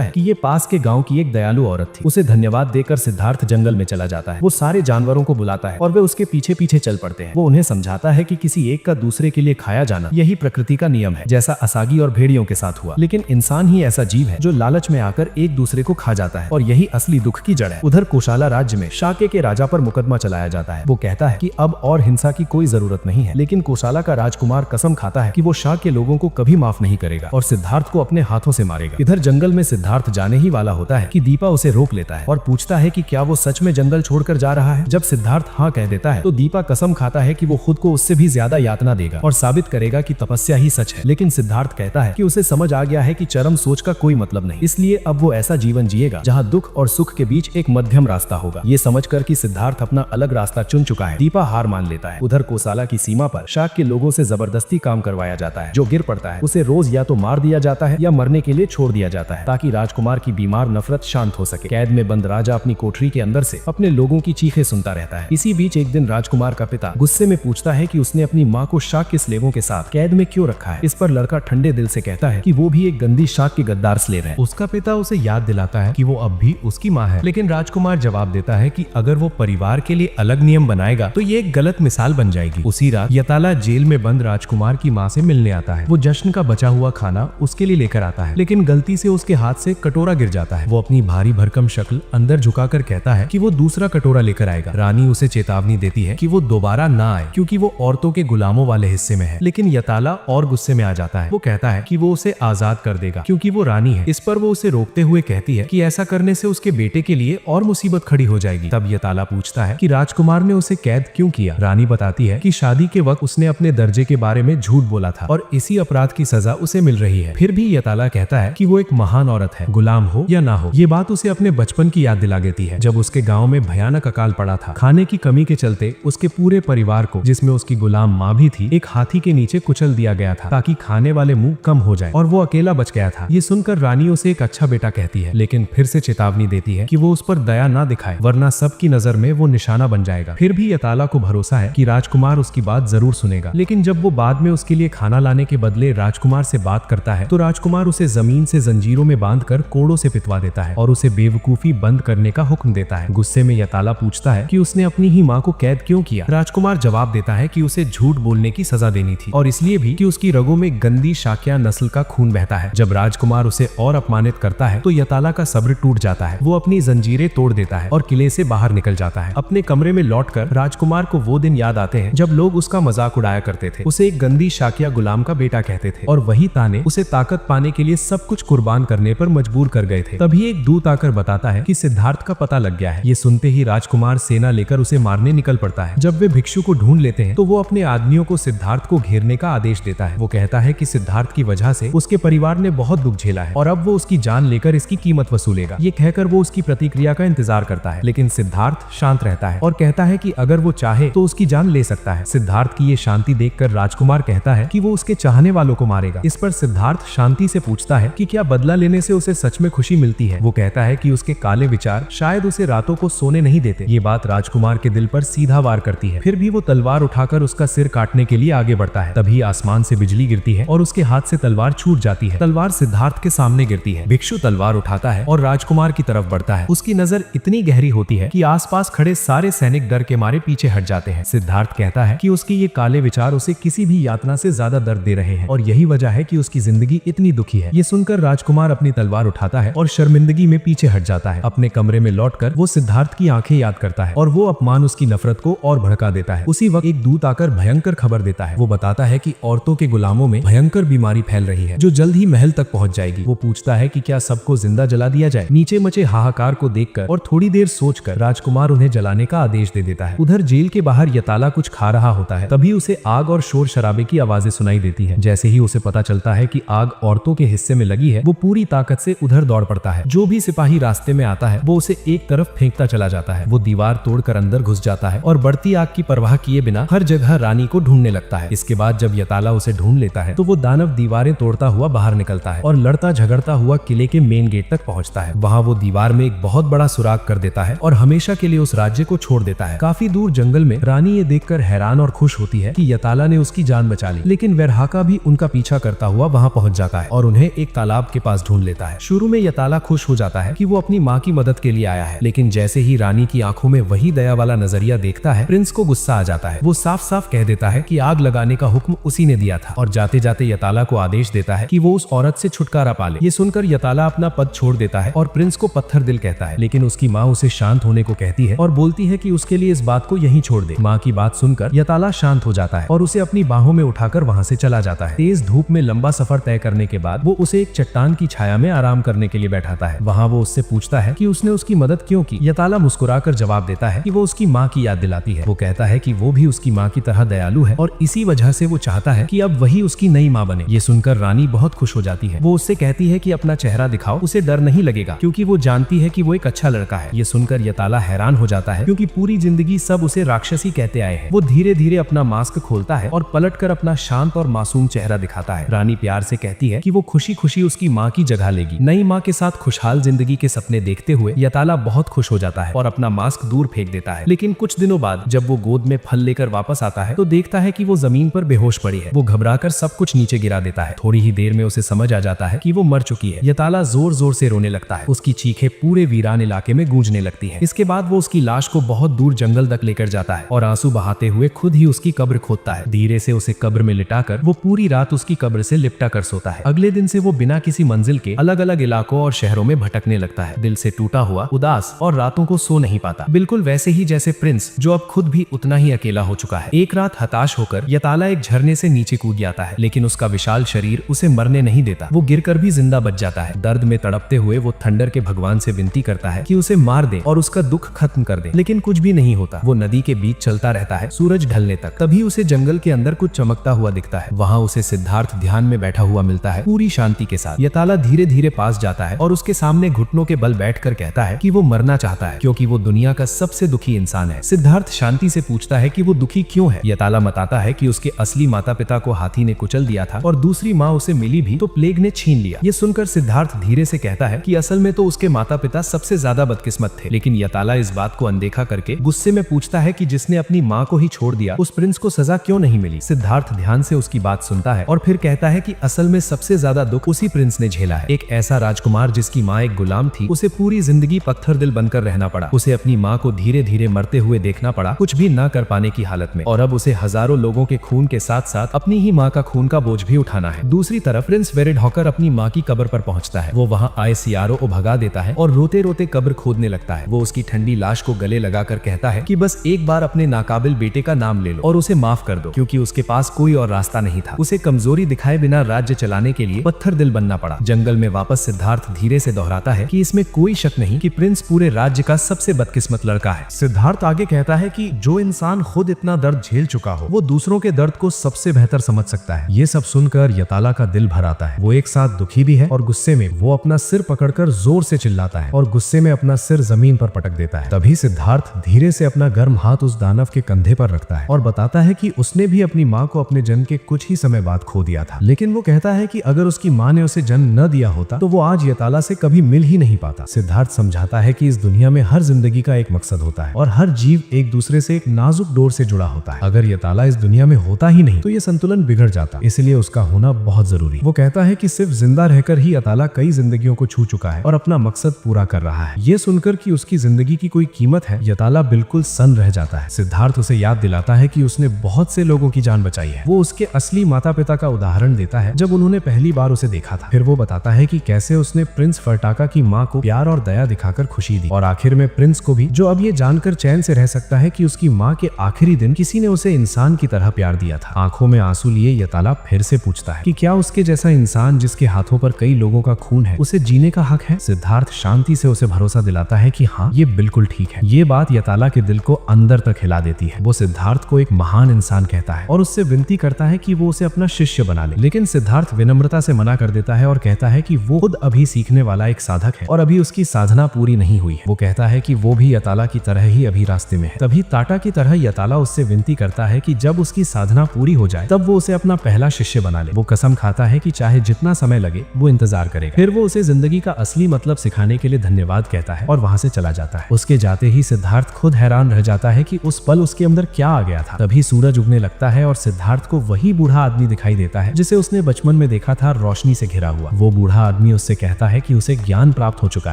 Speaker 2: है कि ये पास के गांव की एक दयालु औरत थी। उसे धन्यवाद देकर सिद्धार्थ जंगल में चला जाता है। वो सारे जानवरों को बुलाता है और वे उसके पीछे पीछे चल पड़ते हैं। वो उन्हें समझाता है कि किसी एक का दूसरे के लिए खाया जाना यही प्रकृति का नियम है, जैसा असागी और भेड़ियों के साथ हुआ। लेकिन इंसान ही ऐसा जीव है जो लालच में आकर एक दूसरे को खा जाता है और यही असली दुख की जड़ है। उधर कोशाला राज्य में शाके के राजा पर मुकदमा चलाया जाता है। वो कहता है कि अब और हिंसा की कोई जरूरत नहीं है, लेकिन कोशाला का राजकुमार कसम खाता है कि वो शाक के लोगों को कभी माफ नहीं करेगा और सिद्धार्थ को अपने हाथों से मारेगा। इधर जंगल में सिद्धार्थ जाने ही वाला होता है कि दीपा उसे रोक लेता है और पूछता है कि क्या वो सच में जंगल छोड़कर जा रहा है। जब सिद्धार्थ हाँ कह देता है तो दीपा कसम खाता है कि वो खुद को उससे भी ज्यादा यातना देगा और साबित करेगा कि तपस्या ही सच है। लेकिन सिद्धार्थ कहता है कि उसे समझ आ गया है कि चरम सोच का कोई मतलब नहीं, इसलिए अब वो ऐसा जीवन जिएगा जहाँ दुख और सुख के बीच एक मध्यम रास्ता होगा। ये समझकर कि सिद्धार्थ अपना अलग रास्ता चुन चुका है, दीपा हार मान लेता है। उधर कोसाला की सीमा पर शाक के लोगों से जबरदस्ती काम करवाया जाता है। जो गिर पड़ता है उसे रोज या तो मार दिया जाता है या मरने के लिए छोड़ दिया जाता है ताकि राजकुमार की बीमार नफरत शांत हो सके। कैद में बंद राजा अपनी कोठरी के अंदर से अपने लोगों की चीखें सुनता रहता है। इसी बीच एक दिन राजकुमार का पिता गुस्से में पूछता है कि उसने अपनी माँ को शाक के स्लेवों के साथ कैद में क्यों रखा है। इस पर लड़का ठंडे दिल से कहता है कि वो भी एक गंदी शाक के गद्दार स्लेव है।
Speaker 1: उसका पिता उसे याद दिलाता है कि वो अब भी उसकी माँ है, लेकिन राजकुमार जवाब देता है कि अगर वो परिवार के लिए अलग नियम बनाएगा तो ये एक गलत मिसाल बन जाएगी। उसी रात यताला जेल में बंद राजकुमार की माँ से मिलने आता है। वो जश्न का बचा हुआ खाना उसके लिए लेकर आता है, लेकिन गलती से उसके हाथ से कटोरा गिर जाता है। वो अपनी भारी भरकम शक्ल अंदर झुकाकर कहता है कि वो दूसरा कटोरा लेकर आएगा। रानी उसे चेतावनी देती है कि वो दोबारा ना आए क्योंकि वो औरतों के गुलामों वाले हिस्से में है, लेकिन यताला और गुस्से में आ जाता है। वो कहता है कि वो उसे आजाद कर देगा क्योंकि वो रानी है। इस पर वो उसे रोकते हुए कहती है कि ऐसा करने से उसके बेटे के लिए और मुसीबत खड़ी हो जाएगी। तब यताला पूछता है कि राजकुमार ने उसे कैद क्यों किया। रानी बताती है कि शादी के वक्त उसने अपने दर्जे के बारे में झूठ बोला था और इसी अपराध की सजा उसे मिल रही है। फिर भी यताला कहता है कि वो एक महान औरत है, गुलाम हो या ना हो। ये बात उसे अपने बचपन की याद दिला देती है जब उसके गांव में भयानक अकाल पड़ा था। खाने की कमी के चलते उसके पूरे परिवार को, जिसमें उसकी गुलाम माँ भी थी, एक हाथी के नीचे कुचल दिया गया था ताकि खाने वाले मुंह कम हो जाए और वो अकेला बच गया था। ये सुनकर रानी उसे एक अच्छा बेटा कहती है, लेकिन फिर से चेतावनी देती है कि वो उस पर दया ना दिखाए वरना सबकी नजर में वो निशाना बन जाएगा। फिर भी यताला को भरोसा है कि राजकुमार उसकी बात जरूर सुनेगा। लेकिन जब वो बाद में उसके लिए खाना लाने के बदले राजकुमार से बात करता है तो राजकुमार उसे जमीन से जंजीरों में बांधकर कोड़ों से पिटवा देता है और उसे बेवकूफी बंद करने का हुक्म देता है। गुस्से में यताला पूछता है कि उसने अपनी ही माँ को कैद क्यों किया। राजकुमार जवाब देता है कि उसे झूठ बोलने की सजा देनी थी और इसलिए भी कि उसकी रगों में गंदी शाक्या नस्ल का खून बहता है। जब राजकुमार उसे और अपमानित करता है तो यताला का सब्र टूट जाता है। वो अपनी जंजीरें तोड़ देता है और किले से बाहर निकल जाता है। अपने कमरे में लौटकर राजकुमार को वो दिन याद आते हैं जब लोग उसका मजाक उड़ाया करते थे। उसे एक गंदी शाक्या गुलाम का बेटा कहते थे और वही ताने उसे ताकत पाने के लिए सब कुछ कुर्बान करने पर मजबूर कर गए थे। तभी एक दूत आकर बताता है कि सिद्धार्थ का पता लग गया है। ये सुनते ही राजकुमार सेना लेकर उसे मारने निकल पड़ता है। जब वे भिक्षु को ढूंढ लेते हैं तो वो अपने आदमियों को सिद्धार्थ को घेरने का आदेश देता है। वो कहता है कि सिद्धार्थ की वजह से उसके परिवार ने बहुत दुख झेला है और अब वो उसकी जान लेकर इसकी कीमत वसूलेगा। ये कहकर वो उसकी प्रतिक्रिया का इंतजार करता है, लेकिन सिद्धार्थ शांत रहता है और कहता है कि अगर वो चाहे तो उसकी जान ले सकता है। सिद्धार्थ की ये शांति देखकर राजकुमार कहता है कि वो उसके चाहने वालों को मारेगा। इस पर सिद्धार्थ शांति से पूछता है कि क्या बदला लेने से उसे सच में खुशी मिलती है। वो कहता है कि उसके काले विचार शायद उसे रातों को सोने नहीं देते। ये बात राजकुमार के दिल पर सीधा वार करती है। फिर भी वो तलवार उठाकर उसका सिर काटने के लिए आगे बढ़ता है। तभी आसमान से बिजली गिरती है और उसके हाथ से तलवार छूट जाती है। तलवार सिद्धार्थ के सामने गिरती है। भिक्षु तलवार उठाता है और राजकुमार की तरफ बढ़ता है। उसकी नजर इतनी गहरी होती है कि आसपास खड़े सारे सैनिक डर के मारे पीछे हट जाते हैं। सिद्धार्थ कहता है कि उसके ये काले विचार उसे किसी भी यातना से ज्यादा दर्द दे रहे हैं और यही वजह है कि उसकी जिंदगी इतनी दुखी है। ये सुनकर राजकुमार अपनी तलवार उठाता है और शर्मिंदगी में पीछे हट जाता है। अपने कमरे में लौटकर वो सिद्धार्थ की आंखें याद करता है और वो अपमान उसकी नफरत को और भड़का देता है। उसी वक्त एक दूत आकर भयंकर खबर देता है। वो बताता है कि औरतों के गुलामों में भयंकर बीमारी फैल रही है जो जल्द ही महल तक पहुंच जाएगी। वो पूछता है कि क्या सबको जिंदा जला दिया जाए। नीचे मचे हाहाकार को देखकर और थोड़ी देर सोचकर राजकुमार उन्हें जलाने का आदेश दे देता है। उधर जेल के बाहर यताला कुछ खा रहा होता है। तभी उसे आग और शोर शराबे की आवाजें सुनाई देती है। जैसे ही उसे पता चलता है कि आग औरतों के हिस्से में लगी है, वो पूरी ताकत से उधर दौड़ पड़ता है। जो भी सिपाही रास्ते में आता है वो उसे एक तरफ फेंकता चला जाता है। वो दीवार तोड़कर अंदर घुस जाता है और बढ़ती आग की परवाह किए बिना हर जगह रानी को ढूंढने लगता है। इसके बाद जब यताला उसे ढूंढ लेता है तो वो दानव दीवारें तोड़ता हुआ बाहर निकलता है और लड़ता झगड़ता हुआ किले के मेन गेट तक पहुंचता है। वहां वो दीवार में एक बहुत बड़ा सुराग कर देता है और हमेशा के लिए उस राज्य को छोड़ देता है। काफी दूर जंगल में रानी ये देखकर हैरान और खुश होती है कि यताला ने उसकी जान बचा ली। लेकिन वेरहाका भी उनका पीछा करता हुआ वहां पहुंच जाता है और उन्हें एक तालाब के पास ढूंढ लेता है। शुरू में यताला खुश हो जाता है कि वो अपनी माँ की मदद के लिए आया है, लेकिन जैसे ही रानी की आंखों में वही दया वाला नजरिया देखता है, प्रिंस को गुस्सा आ जाता है। वो साफ साफ कह देता है कि आग लगाने का हुक्म उसी ने दिया था और जाते जाते यताला को आदेश देता है कि वो उस औरत से छुटकारा पा ले। ये सुनकर यताला अपना पद छोड़ देता है और प्रिंस को पत्थर दिल कहता है, लेकिन उसकी माँ उसे शांत होने को कहती है और बोलती है कि उसके लिए इस बात को यहीं छोड़ दे। माँ की बात सुनकर यताला शांत हो जाता है और उसे अपनी बाहों में उठाकर वहाँ से चला जाता है। तेज धूप में लंबा सफर तय करने के बाद वो उसे एक चट्टान की छाया में आराम करने के लिए बैठाता है। वहाँ वो उससे पूछता है कि उसने उसकी मदद क्यों की। यताला मुस्कुराकर जवाब देता है कि वो उसकी माँ की याद दिलाती है। वो कहता है कि वो भी उसकी माँ की तरह दयालु है और इसी वजह से वो चाहता है कि अब वही उसकी नई माँ बने। ये सुनकर रानी बहुत खुश हो जाती है। वो उससे कहती है कि अपना चेहरा दिखाओ, उसे डर नहीं लगेगा क्योंकि वो जानती है कि वो एक अच्छा लड़का है। ये सुनकर यताला हैरान हो जाता है क्योंकि पूरी जिंदगी सब उसे राक्षसी कहते आए हैं। वो धीरे धीरे अपना मास्क खोलता है और पलटकर अपना शांत और मासूम चेहरा दिखाता है। रानी प्यार से कहती है कि वो खुशी खुशी उसकी माँ की जगह लेगी। नई माँ के साथ खुशहाल जिंदगी के सपने देखते हुए यताला बहुत खुश हो जाता है और अपना मास्क दूर फेंक देता है। लेकिन कुछ दिनों बाद जब वो गोद में फल लेकर वापस आता है तो देखता है कि वो जमीन पर बेहोश पड़ी है। वो घबराकर सब कुछ नीचे गिरा देता है। थोड़ी ही देर में उसे समझ आ जाता है कि वो मर चुकी है। यताला जोर जोर से रोने लगता है। उसकी चीखें पूरे वीरान इलाके में गूंजने लगती है। इसके बाद वो उसकी लाश को बहुत दूर जंगल तक लेकर जाता है और आंसू बहाते हुए खुद ही उसकी कब्र खोदता है। धीरे से उसे कब्र में लिटाकर वो पूरी रात उसकी कब्र से लिपटा कर सोता है। अगले दिन से वो बिना किसी मंजिल के अलग अलग इलाकों और शहरों में भटकने लगता है, दिल से टूटा हुआ, उदास और रातों को सो नहीं पाता। बिल्कुल वैसे ही जैसे प्रिंस, जो अब खुद भी उतना ही अकेला हो चुका है। एक रात हताश होकर यताला एक झरने से नीचे कूद जाता है, लेकिन उसका विशाल शरीर उसे मरने नहीं देता। वो गिरकर भी जिंदा बच जाता है। दर्द में तड़पते हुए वो थंडर के भगवान से विनती करता है कि उसे मार दे और उसका दुख खत्म कर दे, लेकिन कुछ भी नहीं होता। वो नदी के बीच चलता रहता है सूरज ढलने तक। तभी उसे जंगल के अंदर कुछ चमकता हुआ दिखता है। वहाँ उसे सिद्धार्थ ध्यान में बैठा हुआ मिलता है, पूरी शांति के साथ। यताला धीरे धीरे पास जाता है और उसके सामने घुटनों के बल बैठकर कहता है कि वो मरना चाहता है क्योंकि वो दुनिया का सबसे दुखी इंसान है। सिद्धार्थ शांति से पूछता है कि वो दुखी क्यों है। यताला बताता है कि उसके असली माता पिता को हाथी ने कुचल दिया था और दूसरी माँ उसे मिली भी तो प्लेग ने छीन लिया। ये सुनकर सिद्धार्थ धीरे से कहता है कि असल में तो उसके माता पिता सबसे ज्यादा बदकिस्मत थे। लेकिन यताला इस बात को अनदेखा करके गुस्से में पूछता है कि जिसने अपनी माँ को ही छोड़ दिया उस प्रिंस को सजा क्यों नहीं मिली। सिद्धार्थ ध्यान से उसकी बात सुनता है और फिर कहता है कि असल में सबसे ज्यादा दुख उसी प्रिंस ने झेला है। एक ऐसा राजकुमार जिसकी माँ एक गुलाम थी, उसे पूरी जिंदगी पत्थर दिल बनकर रहना पड़ा। उसे अपनी माँ को धीरे धीरे मरते हुए देखना पड़ा, कुछ भी न कर पाने की हालत में। और अब उसे हजारों लोगों के खून के साथ साथ अपनी ही माँ का खून का बोझ भी उठाना है। दूसरी तरफ प्रिंस वेरेडहॉकर अपनी माँ की कब्र पर पहुंचता है। वो वहाँ आए सियारों को भगा देता है और रोते रोते कब्र खोदने लगता है। वो उसकी ठंडी लाश को गले लगाकर कहता है कि बस एक बार अपने नाकाबिल बेटे का नाम ले लो और उसे माफ कर दो, क्योंकि उसके पास कोई और रास्ता नहीं था। उसे कमजोरी दिखाए बिना राज्य चलाने के लिए पत्थर दिल बनना पड़ा। जंगल में वापस सिद्धार्थ धीरे से दोहराता है कि इसमें कोई शक नहीं कि प्रिंस पूरे राज्य का सबसे बदकिस्मत लड़का है।
Speaker 2: सिद्धार्थ आगे कहता है कि जो इंसान खुद इतना दर्द झेल चुका हो वो दूसरों के दर्द को सबसे बेहतर समझ सकता है। ये सब सुनकर यताला का दिल भर आता है। वो एक साथ दुखी भी है और गुस्से में वो अपना सिर पकड़कर जोर से चिल्लाता है और गुस्से में अपना सिर जमीन पर पटक देता है। तभी सिद्धार्थ धीरे से अपना गर्म हाथ उस दानव के कंधे पर रखता है और बताता है कि उसने भी अपनी माँ को अपने जन्म के कुछ ही समय बाद खो दिया था। लेकिन वो कहता है कि अगर उसकी माँ ने उसे जन्म न दिया होता तो वो आज यताला से कभी मिल ही नहीं पाता। सिद्धार्थ समझाता है कि इस दुनिया में हर जिंदगी का एक मकसद होता है और हर जीव एक दूसरे
Speaker 1: दूसरे से एक नाजुक डोर से जुड़ा होता है। अगर ये ताला इस दुनिया में होता ही नहीं तो ये संतुलन बिगड़ जाता, इसलिए उसका होना बहुत जरूरी है। वो कहता है कि सिर्फ जिंदा रहकर ही ये ताला कई जिंदगियों को छू चुका है और अपना मकसद पूरा कर रहा है। ये सुनकर कि उसकी जिंदगी की कोई कीमत है, ये ताला बिल्कुल सन्न रह जाता है। सिद्धार्थ उसे याद दिलाता है कि उसने बहुत से लोगों की जान बचाई है। वो उसके असली माता पिता का उदाहरण देता है जब उन्होंने पहली बार उसे देखा था। फिर वो बताता है कि कैसे उसने प्रिंस फर्टाका की माँ को प्यार और दया दिखाकर खुशी दी, और आखिर में प्रिंस को भी, जो अब ये जानकर चैन से रह सकता है कि उसकी माँ के आखिरी दिन किसी ने उसे इंसान की तरह प्यार दिया था। आंखों में आंसू लिए ये ताला फिर से पूछता है कि क्या उसके जैसा इंसान जिसके हाथों पर कई लोगों का खून है, उसे जीने का हक है। सिद्धार्थ शांति से उसे भरोसा दिलाता है कि हाँ, ये बिल्कुल ठीक है। ये बात ये ताला के दिल को अंदर तक हिला देती है। वो सिद्धार्थ को एक महान इंसान कहता है और उससे विनती करता है कि वो उसे अपना शिष्य बना ले, लेकिन सिद्धार्थ विनम्रता से मना कर देता है और कहता है कि वो खुद अभी सीखने वाला एक साधक है और अभी उसकी साधना पूरी नहीं हुई है। वो कहता है कि वो भी यताला की तरह ही अभी रास्ते में है। तभी टाटा की तरह यताला उससे विनती करता है कि जब उसकी साधना पूरी हो जाए तब वो उसे अपना पहला शिष्य बना ले। वो कसम खाता है कि चाहे जितना समय लगे वो इंतजार करेगा। फिर वो उसे जिंदगी का असली मतलब सिखाने के लिए धन्यवाद कहता है और वहां से चला जाता है। उसके जाते ही सिद्धार्थ खुद हैरान रह जाता है कि उस पल उसके अंदर क्या आ गया था। तभी सूरज उगने लगता है और सिद्धार्थ को वही बूढ़ा आदमी दिखाई देता है जिसे उसने बचपन में देखा था, रोशनी से घिरा हुआ। वो बूढ़ा आदमी उससे कहता है कि उसे ज्ञान प्राप्त हो चुका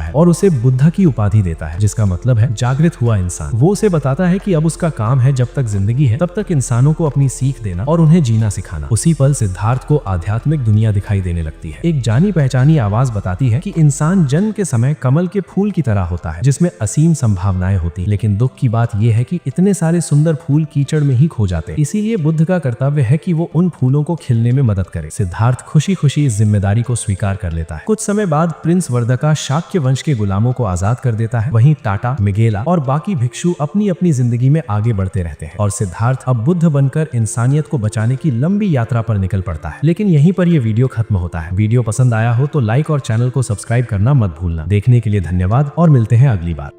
Speaker 1: है और उसे बुद्ध की उपाधि देता है, जिसका मतलब है जागृत हुआ इंसान। वो उसे बताता है कि अब उसका काम है जब तक जिंदगी है तब तक इंसानों को अपनी सीख देना और उन्हें जीना सिखाना। उसी पल सिद्धार्थ को आध्यात्मिक दुनिया दिखाई देने लगती है। एक जानी पहचानी आवाज बताती है कि इंसान जन्म के समय कमल के फूल की तरह होता है जिसमें असीम संभावनाएं होती, लेकिन दुख की बात यह है कि इतने सारे सुंदर फूल कीचड़ में ही खो जाते। इसीलिए बुद्ध का कर्तव्य है कि वो उन फूलों को खिलने में मदद करे। सिद्धार्थ खुशी खुशी इस जिम्मेदारी को स्वीकार कर लेता है। कुछ समय बाद प्रिंस वर्दका शाक्य वंश के गुलामों को आजाद कर देता है। वहीं टाटा, मिगेला और बाकी भिक्षु अपनी अपनी जिंदगी में आगे बढ़ते रहते हैं और सिद्धार्थ अब बुद्ध बनकर इंसानियत को बचाने की लंबी यात्रा पर निकल पड़ता है। लेकिन यहीं पर यह वीडियो खत्म होता है। वीडियो पसंद आया हो तो लाइक और चैनल को सब्सक्राइब करना मत भूलना। देखने के लिए धन्यवाद और मिलते हैं अगली बार।